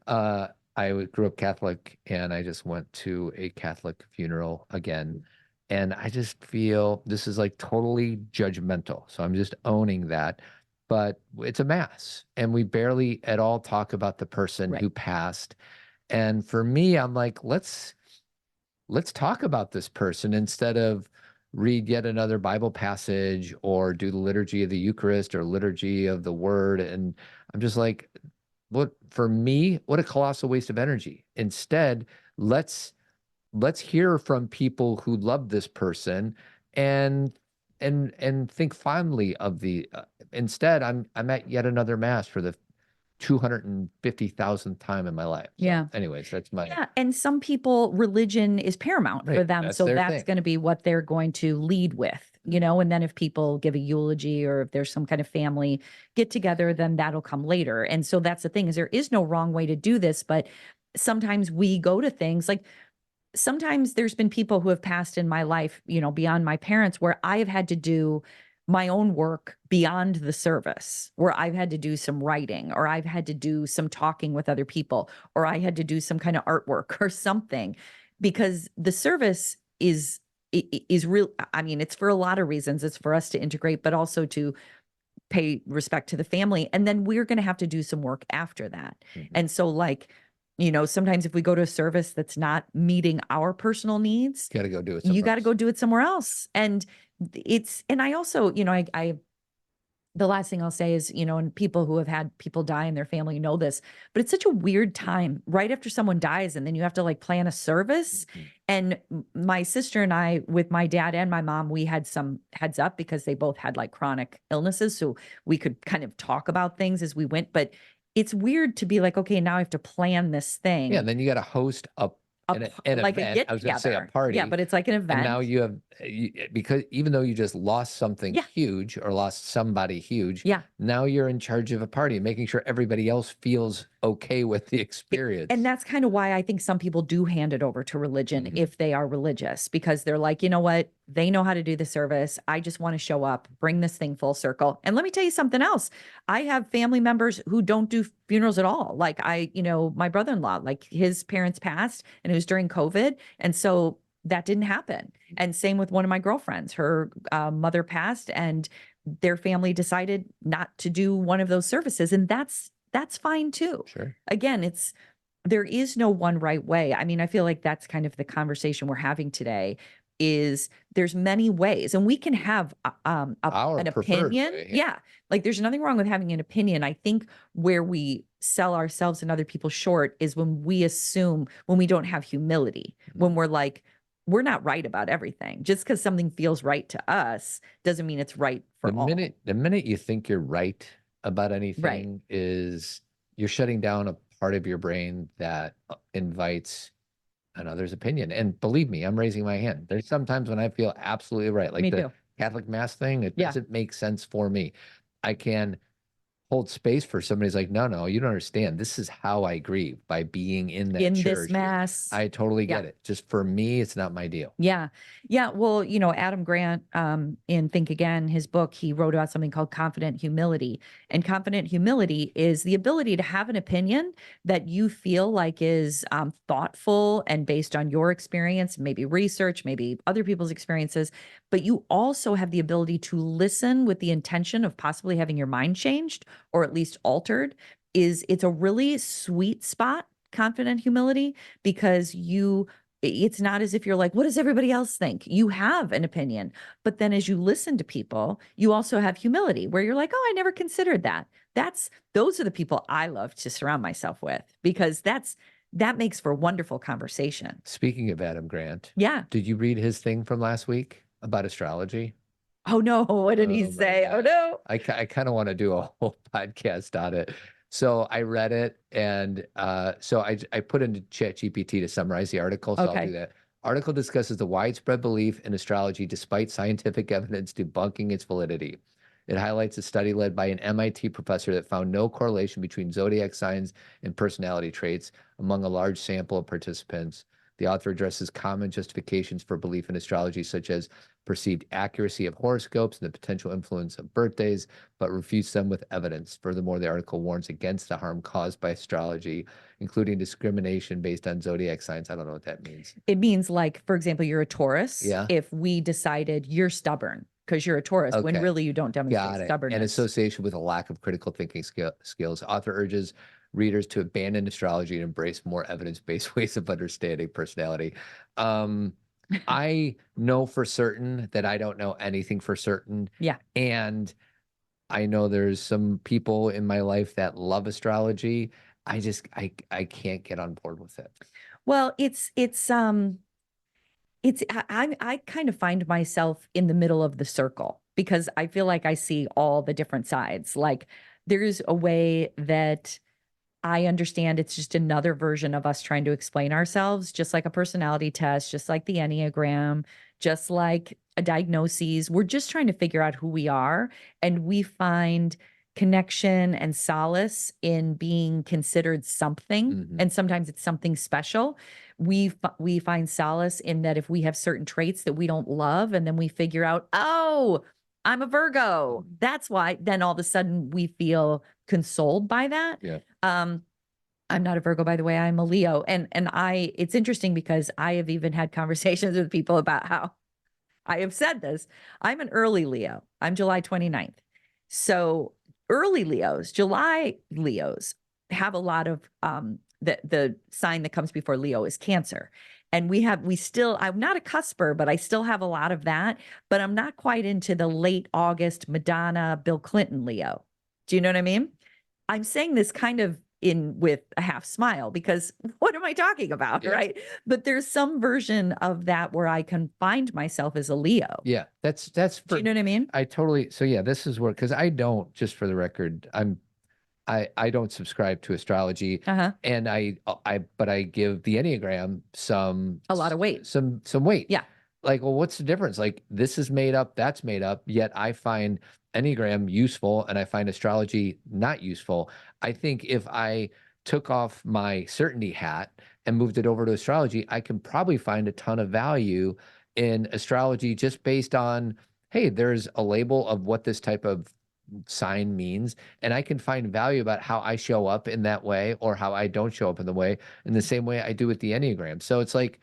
I grew up Catholic, and I just went to a Catholic funeral again. And I just feel this is like totally judgmental. So I'm just owning that. But it's a mass, and we barely at all talk about the person who passed. And for me, I'm like, let's talk about this person instead of read yet another Bible passage or do the liturgy of the Eucharist or liturgy of the Word. And I'm just like, for me, what a colossal waste of energy. Instead, let's hear from people who love this person and think fondly of the. Instead, I'm at yet another mass for the 250,000th time in my life. So, anyways, that's my. Yeah. And some people, religion is paramount for them. That's so their that's thing. going to be what they're going to lead with, and then if people give a eulogy, or if there's some kind of family get together, then that'll come later. And so that's the thing, is there is no wrong way to do this, but sometimes we go to things like, sometimes there's been people who have passed in my life, beyond my parents, where I have had to do my own work beyond the service, where I've had to do some writing, or I've had to do some talking with other people, or I had to do some kind of artwork or something, because the service is real. I mean, it's for a lot of reasons. It's for us to integrate, but also to pay respect to the family. And then we're going to have to do some work after that. And so, like, sometimes if we go to a service that's not meeting our personal needs, You got to go do it. you got to go do it somewhere else. And I also, the last thing I'll say is, and people who have had people die in their family know this, but it's such a weird time right after someone dies, and then you have to like plan a service. And my sister and I, with my dad and my mom, we had some heads up because they both had like chronic illnesses. So we could kind of talk about things as we went, but it's weird to be like, okay, now I have to plan this thing. Yeah, and then you got to host a an like a event. get I was going to say a together. party. Yeah, but it's like an event. And now you have, because even though you just lost something Yeah. huge or lost somebody huge, Yeah. now you're in charge of a party, making sure everybody else feels okay with the experience. And that's kind of why I think some people do hand it over to religion Mhm. if they are religious, because they're like, you know what? They know how to do the service. I just want to show up, bring this thing full circle. And let me tell you something else. I have family members who don't do funerals at all. Like my brother-in-law, like his parents passed and it was during COVID. And so that didn't happen. And same with one of my girlfriends, her mother passed and their family decided not to do one of those services. And that's fine too. Sure. Again, there is no one right way. I mean, I feel like that's kind of the conversation we're having today is there's many ways and we can have Our an preferred opinion. way, Yeah. Like there's nothing wrong with having an opinion. I think where we sell ourselves and other people short is when we assume, when we don't have humility, when we're like, we're not right about everything. Just because something feels right to us doesn't mean it's right for all. The minute you think you're right about anything is you're shutting down a part of your brain that invites another's opinion. And believe me, I'm raising my hand. There's sometimes when I feel absolutely right, like Me the too. Catholic Mass thing, it Yeah. doesn't make sense for me. I can hold space for somebody's like, no, you don't understand. This is how I grieve, by being in that In church. this Mass. I totally Yeah. get it. Just for me, it's not my deal. Yeah. Yeah. Well, Adam Grant, in Think Again, his book, he wrote about something called confident humility. And confident humility is the ability to have an opinion that you feel like is thoughtful and based on your experience, maybe research, maybe other people's experiences, but you also have the ability to listen with the intention of possibly having your mind changed or at least altered. It's a really sweet spot, confident humility, because it's not as if you're like, what does everybody else think? You have an opinion. But then as you listen to people, you also have humility where you're like, oh, I never considered that. Those are the people I love to surround myself with, because that makes for wonderful conversation. Speaking of Adam Grant. Yeah. Did you read his thing from last week about astrology? Oh no, what did he say? Oh no. I kind of want to do a whole podcast on it. So I read it, and so I put into ChatGPT to summarize the article. So I'll do that. Article discusses the widespread belief in astrology despite scientific evidence debunking its validity. It highlights a study led by an MIT professor that found no correlation between zodiac signs and personality traits among a large sample of participants. The author addresses common justifications for belief in astrology, such as perceived accuracy of horoscopes and the potential influence of birthdays, but refutes them with evidence. Furthermore, the article warns against the harm caused by astrology, including discrimination based on zodiac signs. I don't know what that means. It means, like, for example, you're a Taurus. Yeah. If we decided you're stubborn because you're a Taurus, when really you don't demonstrate stubbornness. And association with a lack of critical thinking skills. Author urges readers to abandon astrology and embrace more evidence-based ways of understanding personality. I know for certain that I don't know anything for certain. Yeah. And I know there's some people in my life that love astrology. I can't get on board with it. Well, I kind of find myself in the middle of the circle because I feel like I see all the different sides. Like there's a way that I understand it's just another version of us trying to explain ourselves, just like a personality test, just like the Enneagram, just like a diagnosis. We're just trying to figure out who we are, and we find connection and solace in being considered something. And sometimes it's something special. We find solace in that if we have certain traits that we don't love, and then we figure out, oh, I'm a Virgo. That's why. Then all of a sudden we feel consoled by that. Yeah. I'm not a Virgo, by the way. I'm a Leo. And it's interesting because I have even had conversations with people about how I have said this. I'm an early Leo. I'm July 29th. So early Leos, July Leos have a lot of, the sign that comes before Leo is Cancer. And I'm not a cusper, but I still have a lot of that, but I'm not quite into the late August Madonna, Bill Clinton Leo. Do you know what I mean? I'm saying this kind of with a half smile because what am I talking about? Yeah. Right. But there's some version of that where I can find myself as a Leo. Yeah. Do you know what I mean? So yeah, this is where, cause I don't, just for the record, I'm I don't subscribe to astrology, and but I give the Enneagram A lot of weight. some weight. Yeah. Like, well, what's the difference? Like, this is made up, that's made up, yet I find Enneagram useful and I find astrology not useful. I think if I took off my certainty hat and moved it over to astrology, I can probably find a ton of value in astrology just based on, hey, there's a label of what this type of sign means, and I can find value about how I show up in that way or how I don't show up in the same way I do with the Enneagram. So it's like,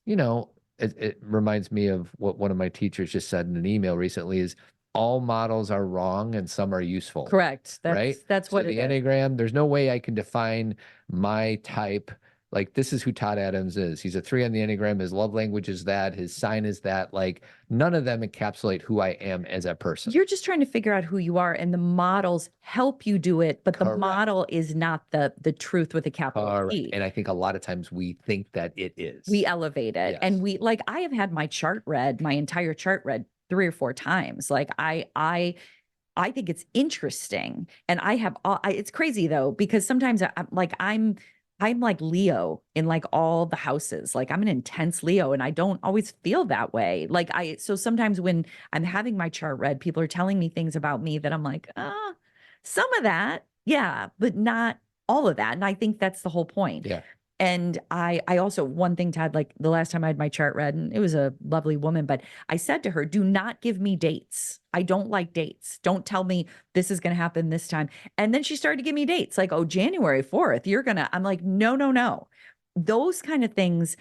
it reminds me of what one of my teachers just said in an email recently is all models are wrong and some are useful. Correct. Right? That's what the Enneagram, there's no way I can define my type. Like, this is who Todd Adams is. He's a 3 on the Enneagram. His love language is that. His sign is that. Like, none of them encapsulate who I am as a person. You're just trying to figure out who you are, and the models help you do it, but the model is not the truth with a capital T. And I think a lot of times we think that it is. We elevate it. Yes. And I have had my chart read, my entire chart read 3 or 4 times. Like, I think it's interesting. And it's crazy though, because sometimes I'm like Leo in like all the houses. Like, I'm an intense Leo and I don't always feel that way. So sometimes when I'm having my chart read, people are telling me things about me that I'm like, some of that. Yeah, but not all of that. And I think that's the whole point. Yeah. And I also, one thing, Todd, like the last time I had my chart read, and it was a lovely woman, but I said to her, do not give me dates. I don't like dates. Don't tell me this is going to happen this time. And then she started to give me dates like, oh, January 4th, I'm like, no. Those kind of things.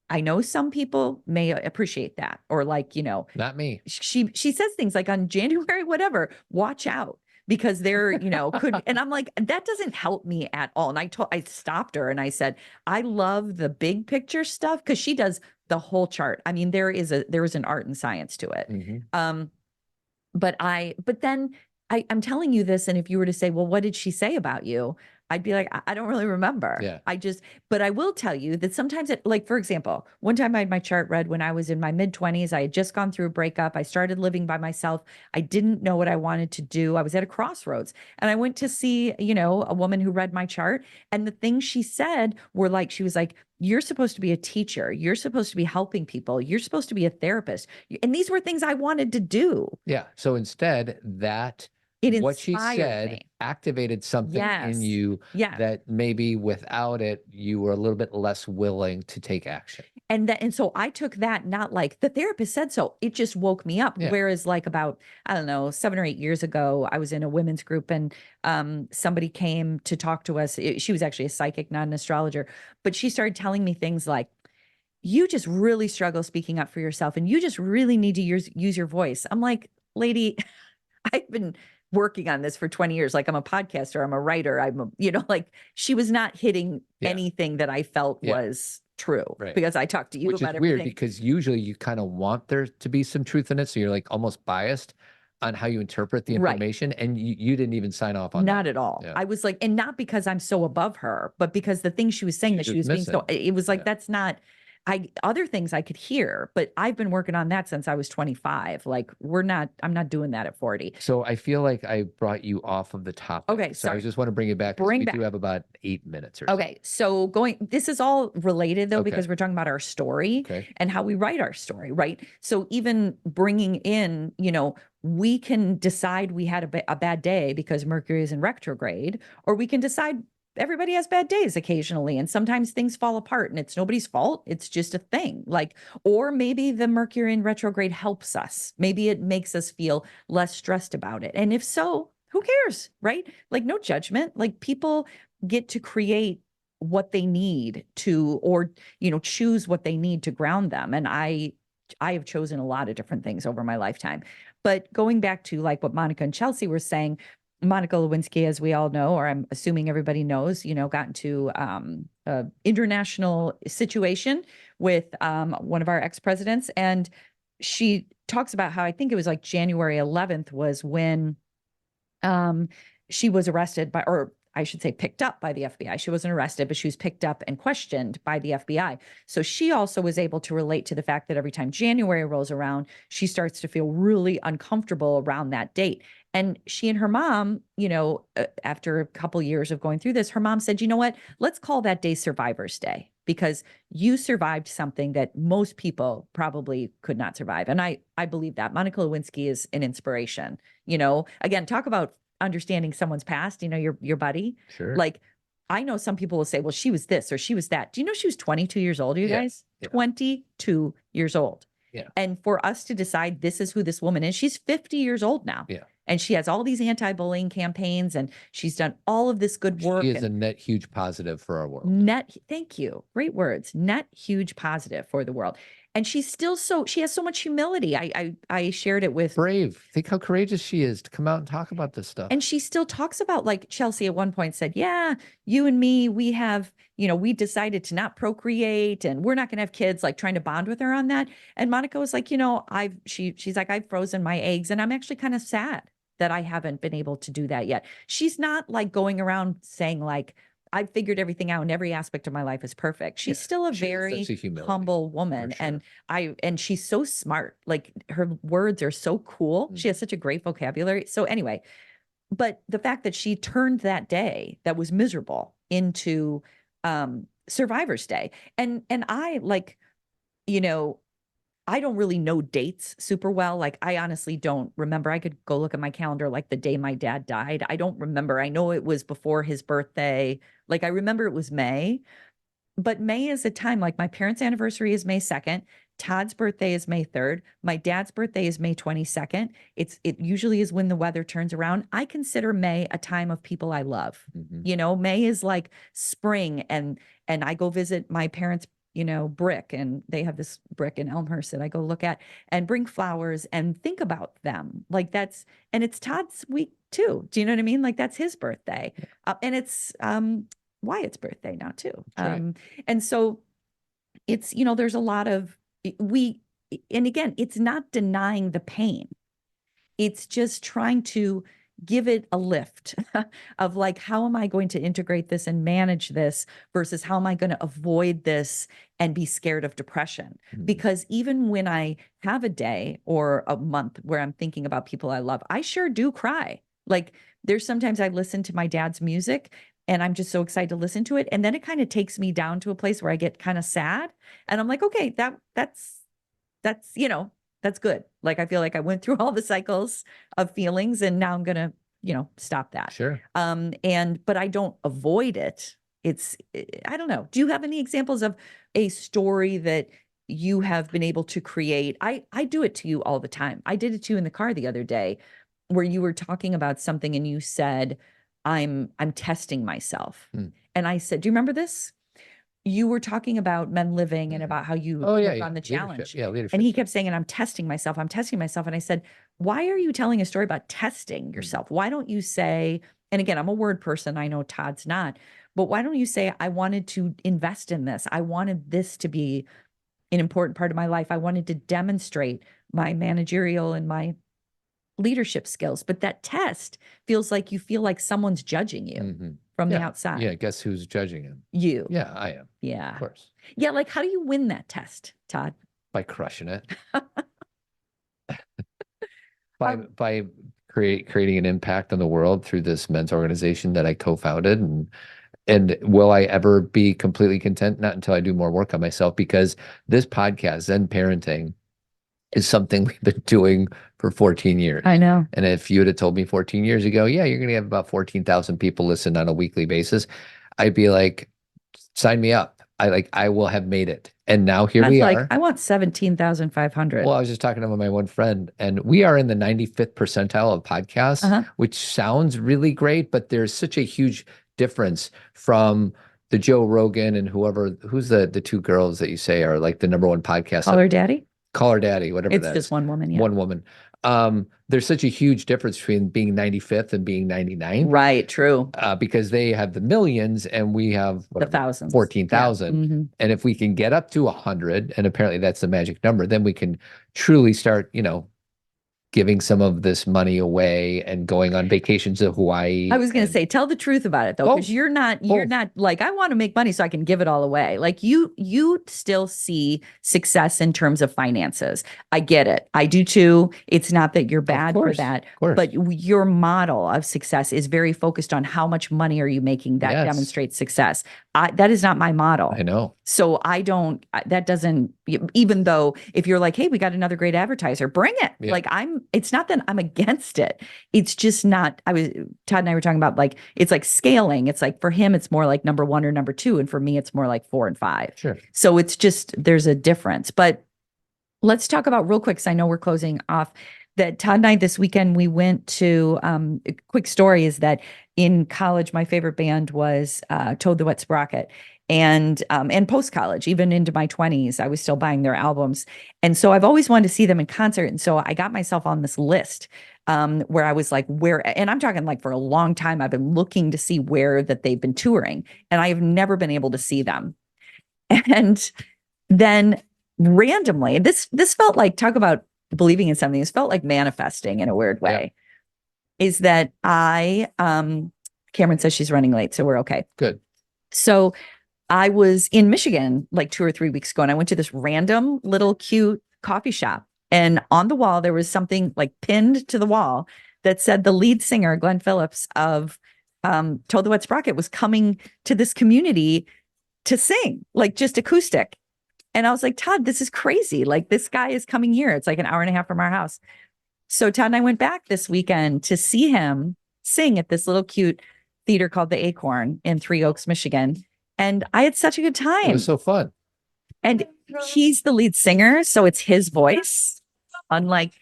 I know some people may appreciate that, or like, not me. She says things like on January, whatever, watch out. Because they're, could, and I'm like, that doesn't help me at all. And I stopped her and I said, I love the big picture stuff because she does the whole chart. I mean, there is an art and science to it. Mm-hmm. But then I'm telling you this. And if you were to say, well, what did she say about you? I'd be like, I don't really remember. Yeah. But I will tell you that sometimes like, for example, one time I had my chart read when I was in my mid-20s. I had just gone through a breakup. I started living by myself. I didn't know what I wanted to do. I was at a crossroads and I went to see, a woman who read my chart. And the things she said were like, she was like, you're supposed to be a teacher. You're supposed to be helping people. You're supposed to be a therapist. And these were things I wanted to do. Yeah. So instead what she said activated something in you that maybe without it, you were a little bit less willing to take action. And so I took that, not like the therapist said so. It just woke me up. Yeah. Whereas like about, I don't know, 7 or 8 years ago, I was in a women's group and somebody came to talk to us. She was actually a psychic, not an astrologer, but she started telling me things like, you just really struggle speaking up for yourself and you just really need to use your voice. I'm like, lady, I've been working on this for 20 years. Like, I'm a podcaster, I'm a writer. Like, she was not hitting anything that I felt was true, because I talked to you about everything. Which is weird because usually you kind of want there to be some truth in it. So you're like almost biased on how you interpret the information. And you didn't even sign off on that. Not at all. Yeah. I was like, and not because I'm so above her, but because the things she was saying that she was being so, it was like, that's not, other things I could hear, but I've been working on that since I was 25. Like, I'm not doing that at 40. So I feel like I brought you off of the topic. Okay. So I just want to bring it back. We do have about 8 minutes or so. Okay. So this is all related though, because we're talking about our story and how we write our story, right? So even bringing in, we can decide we had a bad day because Mercury is in retrograde, or we can decide everybody has bad days occasionally. And sometimes things fall apart and it's nobody's fault. It's just a thing. Like, or maybe the Mercury in retrograde helps us. Maybe it makes us feel less stressed about it. And if so, who cares, right? Like, no judgment. Like, people get to create what they need to, or, choose what they need to ground them. And I have chosen a lot of different things over my lifetime. But going back to like what Monica and Chelsea were saying, Monica Lewinsky, as we all know, or I'm assuming everybody knows, got into an international situation with one of our ex-presidents. And she talks about how, I think it was like January 11th was when she was arrested by, or I should say picked up by the FBI. She wasn't arrested, but she was picked up and questioned by the FBI. So she also was able to relate to the fact that every time January rolls around, she starts to feel really uncomfortable around that date. And she and her mom, after a couple years of going through this, her mom said, you know what, let's call that day Survivor's Day, because you survived something that most people probably could not survive. And I believe that. Monica Lewinsky is an inspiration. Again, talk about understanding someone's past, your buddy. Sure. Like, I know some people will say, well, she was this or she was that. Do you know she was 22 years old, you guys? Yeah. 22 years old. Yeah. And for us to decide this is who this woman is, she's 50 years old now. Yeah. And she has all these anti-bullying campaigns, and she's done all of this good work. She is a net huge positive for our world. Thank you. Great words. Net huge positive for the world. And she's still she has so much humility. I shared it with brave. Think how courageous she is to come out and talk about this stuff. And she still talks about, like, Chelsea at one point said, yeah, you and me, we have, we decided to not procreate and we're not going to have kids, like trying to bond with her on that. And Monica was like, she's like, I've frozen my eggs and I'm actually kind of sad that I haven't been able to do that yet. She's not like going around saying like, I've figured everything out and every aspect of my life is perfect. She's still a very humble woman. Sure. And she's so smart. Like, her words are so cool. She has such a great vocabulary. So anyway, but the fact that she turned that day that was miserable into Survivor's Day. And I, like, I don't really know dates super well. Like, I honestly don't remember. I could go look at my calendar, like the day my dad died. I don't remember. I know it was before his birthday. Like, I remember it was May, but May is a time, like, my parents' anniversary is May 2nd. Todd's birthday is May 3rd. My dad's birthday is May 22nd. It usually is when the weather turns around. I consider May a time of people I love. May is like spring, and I go visit my parents' brick, and they have this brick in Elmhurst that I go look at and bring flowers and think about them. Like, and it's Todd's week too. Do you know what I mean? Like, that's his birthday. And it's Wyatt's birthday now too. Right. And so it's, there's a lot of, and again, it's not denying the pain. It's just trying to give it a lift of, like, how am I going to integrate this and manage this versus how am I going to avoid this and be scared of depression? Because even when I have a day or a month where I'm thinking about people I love, I sure do cry. Like, there's sometimes I listen to my dad's music and I'm just so excited to listen to it. And then it kind of takes me down to a place where I get kind of sad. And I'm like, okay, that's good. Like, I feel like I went through all the cycles of feelings and now I'm going to, stop that. Sure. But I don't avoid it. I don't know. Do you have any examples of a story that you have been able to create? I do it to you all the time. I did it to you in the car the other day where you were talking about something and you said, I'm testing myself. And I said, do you remember this? You were talking about Men Living and about how you work on the challenge. Leadership. And he kept saying, and I'm testing myself. I'm testing myself. And I said, why are you telling a story about testing yourself? Why don't you say, and again, I'm a word person. I know Todd's not, but why don't you say, I wanted to invest in this. I wanted this to be an important part of my life. I wanted to demonstrate my managerial and my leadership skills. But that test feels like you feel like someone's judging you from the outside. Yeah. Guess who's judging him? You. Yeah, I am. Yeah. Of course. Yeah. Like, how do you win that test, Todd? By crushing it. by creating an impact on the world through this men's organization that I co-founded. And will I ever be completely content? Not until I do more work on myself, because this podcast, Zen Parenting, is something we've been doing for 14 years. I know. And if you would have told me 14 years ago, yeah, you're going to have about 14,000 people listen on a weekly basis, I'd be like, sign me up. I will have made it. And now here we are. I want 17,500. Well, I was just talking to my one friend, and we are in the 95th percentile of podcasts, which sounds really great, but there's such a huge difference from the Joe Rogan and who's the two girls that you say are like the number one podcast. Call Her Daddy, whatever it's just one woman. Yeah. One woman. There's such a huge difference between being 95th and being 99. Right. True. Because they have the millions and we have the thousands, 14,000. Yeah. And if we can get up to 100, and apparently that's the magic number, then we can truly start, giving some of this money away and going on vacations to Hawaii. I was going to and- say, tell the truth about it though, because Both. you're not like, I want to make money so I can give it all away. Like you still see success in terms of finances. I get it. I do too. It's not that you're bad for course, that, of course. but your model of success is very focused on how much money are you making that Yes. demonstrates success. That is not my model. I know. So that doesn't, even though if you're like, hey, we got another great advertiser, bring it. Yeah. Like it's not that I'm against it. It's just not, Todd and I were talking about like, it's like scaling. It's like for him, it's more like number 1 or number 2. And for me, it's more like 4 and 5. Sure. So it's just, there's a difference. But let's talk about real quick, because I know we're closing off, that Todd and I this weekend, we went to, a quick story is that in college, my favorite band was Toad the Wet Sprocket. And post-college, even into my 20s, I was still buying their albums. And so I've always wanted to see them in concert. And so I got myself on this list where I was like, and I'm talking like for a long time, I've been looking to see where that they've been touring. And I have never been able to see them. And then randomly, this felt like, talk about believing in something, this felt like manifesting in a weird way, is that Cameron says she's running late, so we're okay. Good. So I was in Michigan like 2 or 3 weeks ago, and I went to this random little cute coffee shop. And on the wall, there was something like pinned to the wall that said the lead singer, Glenn Phillips of Toad the Wet Sprocket, was coming to this community to sing, like just acoustic. And I was like, Todd, this is crazy. Like this guy is coming here. It's like an hour and a half from our house. So Todd and I went back this weekend to see him sing at this little cute theater called the Acorn in Three Oaks, Michigan. And I had such a good time. It was so fun. And he's the lead singer, so it's his voice, unlike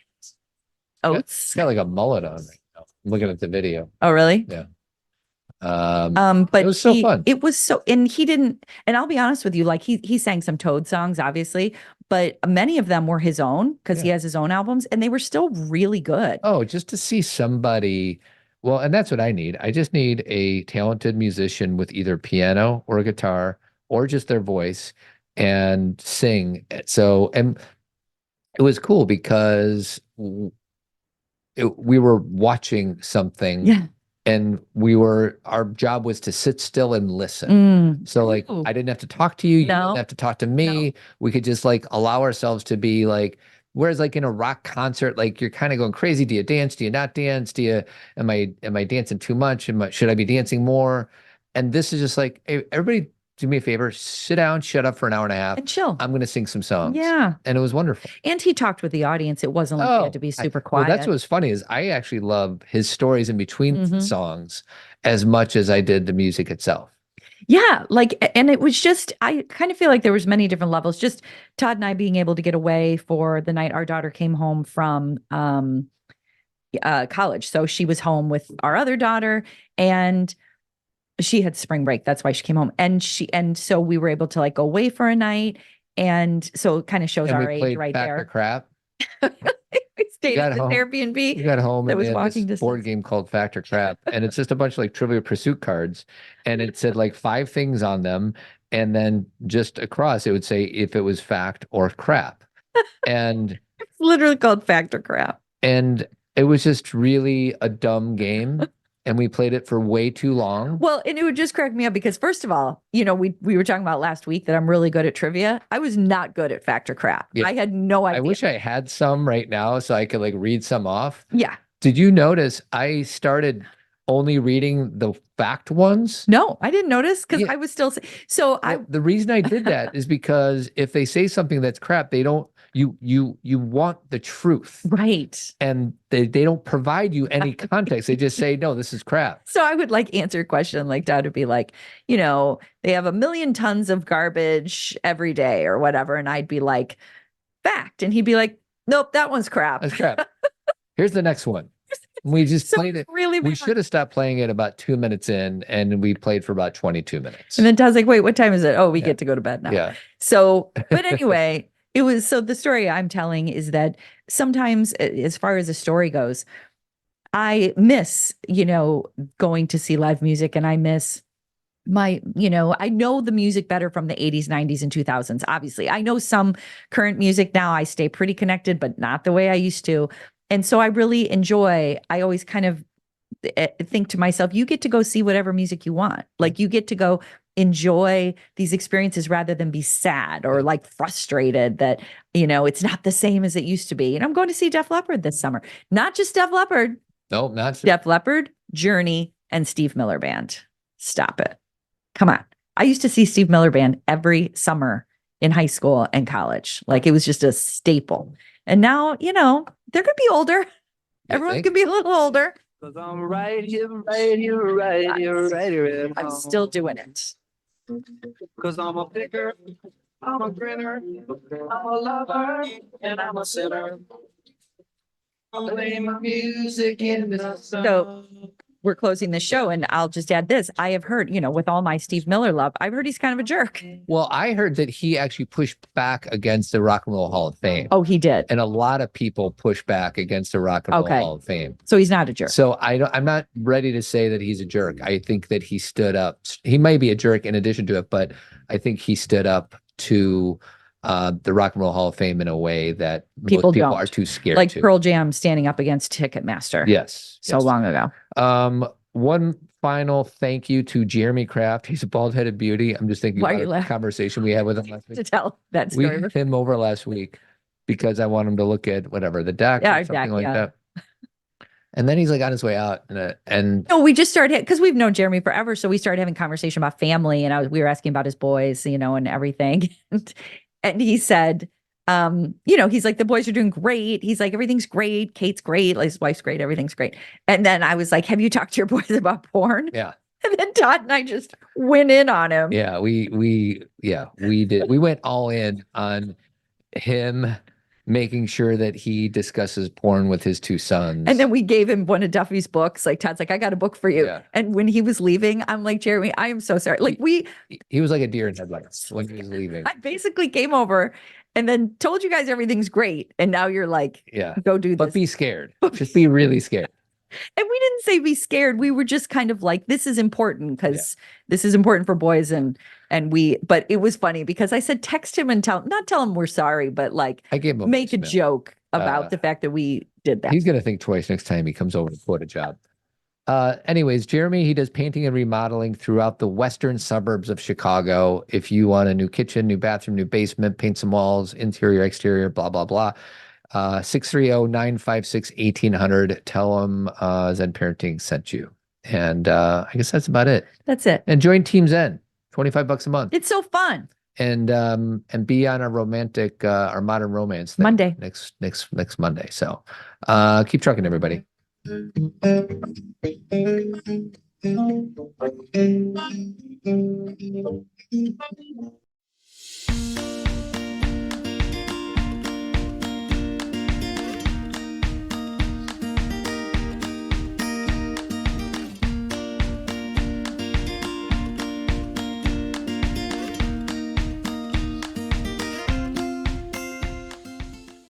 Oates. It's got like a mullet on right now. I'm looking at the video. Oh, really? Yeah. But it was so fun. It was so, and he didn't, and I'll be honest with you, like he sang some Toad songs, obviously, but many of them were his own because he has his own albums, and they were still really good. Oh, just to see somebody. Well, and that's what I need. I just need a talented musician with either piano or a guitar or just their voice and sing. So, and it was cool because we were watching something. Yeah. And our job was to sit still and listen. So like, Ooh. I didn't have to talk to you. You No. didn't have to talk to me. No. We could just like allow ourselves to be like, whereas like in a rock concert, like you're kind of going crazy. Do you dance? Do you not dance? Am I dancing too much? Should I be dancing more? And this is just like, hey, everybody do me a favor, sit down, shut up for an hour and a half. And chill. I'm going to sing some songs. Yeah. And it was wonderful. And he talked with the audience. It wasn't like he had to be super quiet. Well, that's what's funny is I actually love his stories in between Mhm. songs as much as I did the music itself. Yeah, like, and it was just, I kind of feel like there was many different levels. Just Todd and I being able to get away for the night our daughter came home from college. So she was home with our other daughter, and she had spring break. That's why she came home. And so we were able to like go away for a night. And so it kind of shows And our we age played right Pack there. of Crap. We stayed got at this home. Airbnb. We got home That and was they had walking this distance. board game called Factor Crap. And it's just a bunch of like Trivial Pursuit cards. And it said like 5 things on them. And then just across, it would say if it was fact or crap. And It's literally called Factor Crap. and it was just really a dumb game. And we played it for way too long. Well, and it would just crack me up because first of all, we were talking about last week that I'm really good at trivia. I was not good at Factor Crap. Yeah. I had no idea. I wish I had some right now so I could like read some off. Yeah. Did you notice I started only reading the fact ones? No, I didn't notice because Yeah. I was still so Well, the reason I did that is because if they say something that's crap, they don't you want the truth. right. And they don't provide you any context. They just say, no, this is crap. So I would like answer a question like Dad would be like, they have 1 million tons of garbage every day or whatever. And I'd be like, fact. And he'd be like, nope, that one's crap. That's crap. Here's the next one. We just So played it. really We bad. should have stopped playing it about 2 minutes in, and we played for about 22 minutes. And then Todd's like, wait, what time is it? Oh, we Yeah. get to go to bed now. Yeah. So, but anyway, so the story I'm telling is that sometimes as far as a story goes, I miss, going to see live music, and I miss I know the music better from the 80s, 90s, and 2000s. Obviously, I know some current music now. I stay pretty connected, but not the way I used to. And so I really enjoy, I always kind of think to myself, you get to go see whatever music you want. Like you get to go enjoy these experiences rather than be sad or like frustrated that, it's not the same as it used to be. And I'm going to see Def Leppard this summer. Not just Def Leppard. No, not Def Leppard, Journey, and Steve Miller Band. Stop it. Come on. I used to see Steve Miller Band every summer in high school and college. Like it was just a staple. And now, they're going to be older. Everyone's going to be a little older. Cause I'm right here, right here, right here, right here. I'm still doing it. Cause I'm a picker, I'm a grinner, I'm a lover, and I'm a sinner. I'm playing my music in the sun. So we're closing the show, and I'll just add this. I have heard, with all my Steve Miller love, I've heard he's kind of a jerk. Well, I heard that he actually pushed back against the Rock and Roll Hall of Fame. Oh, he did. And a lot of people push back against the Rock and Roll Hall of Fame. So he's not a jerk. So I'm not ready to say that he's a jerk. I think that he stood up. He might be a jerk in addition to it, but I think he stood up to the Rock and Roll Hall of Fame in a way that People most people don't. are too scared Like to. Pearl Jam standing up against Ticketmaster. Yes. So long ago. One final thank you to Jeremy Kraft. He's a bald-headed beauty. I'm just thinking Why are about you a laughing? conversation we had with him last To week. tell that We story. had him over last week because I want him to look at whatever, the deck Yeah, or something deck, like yeah. that. And then he's like on his way out and No, we just started because we've known Jeremy forever. So we started having conversation about family, and we were asking about his boys, and everything. And he said, he's like, the boys are doing great. He's like, everything's great. Kate's great. Like, his wife's great. Everything's great. And then I was like, have you talked to your boys about porn? yeah. And then Todd and I just went in on him. Yeah, we did. We went all in on him making sure that he discusses porn with his two sons. And then we gave him one of Duffy's books. Like Todd's like, I got a book for you. Yeah. And when he was leaving, I'm like, Jeremy, I am so sorry. Like he was like a deer in headlights when he was leaving. I basically came over and then told you guys everything's great. And now you're like, Yeah. go do this. But be scared. Just be really scared. And we didn't say be scared. We were just kind of like, this is important because this is important for boys. But it was funny because I said, text him and not tell him we're sorry, but like I gave him make a voicemail. joke about the fact that we did that. He's going to think twice next time he comes over to quote a job. Anyways, Jeremy, he does painting and remodeling throughout the western suburbs of Chicago. If you want a new kitchen, new bathroom, new basement, paint some walls, interior, exterior, blah, blah, blah. 630-956-1800. Tell them Zen Parenting sent you. And I guess that's about it. That's it. And join Team Zen, $25 a month. It's so fun. And be on our romantic, our modern romance thing Monday. next Monday. So keep trucking, everybody.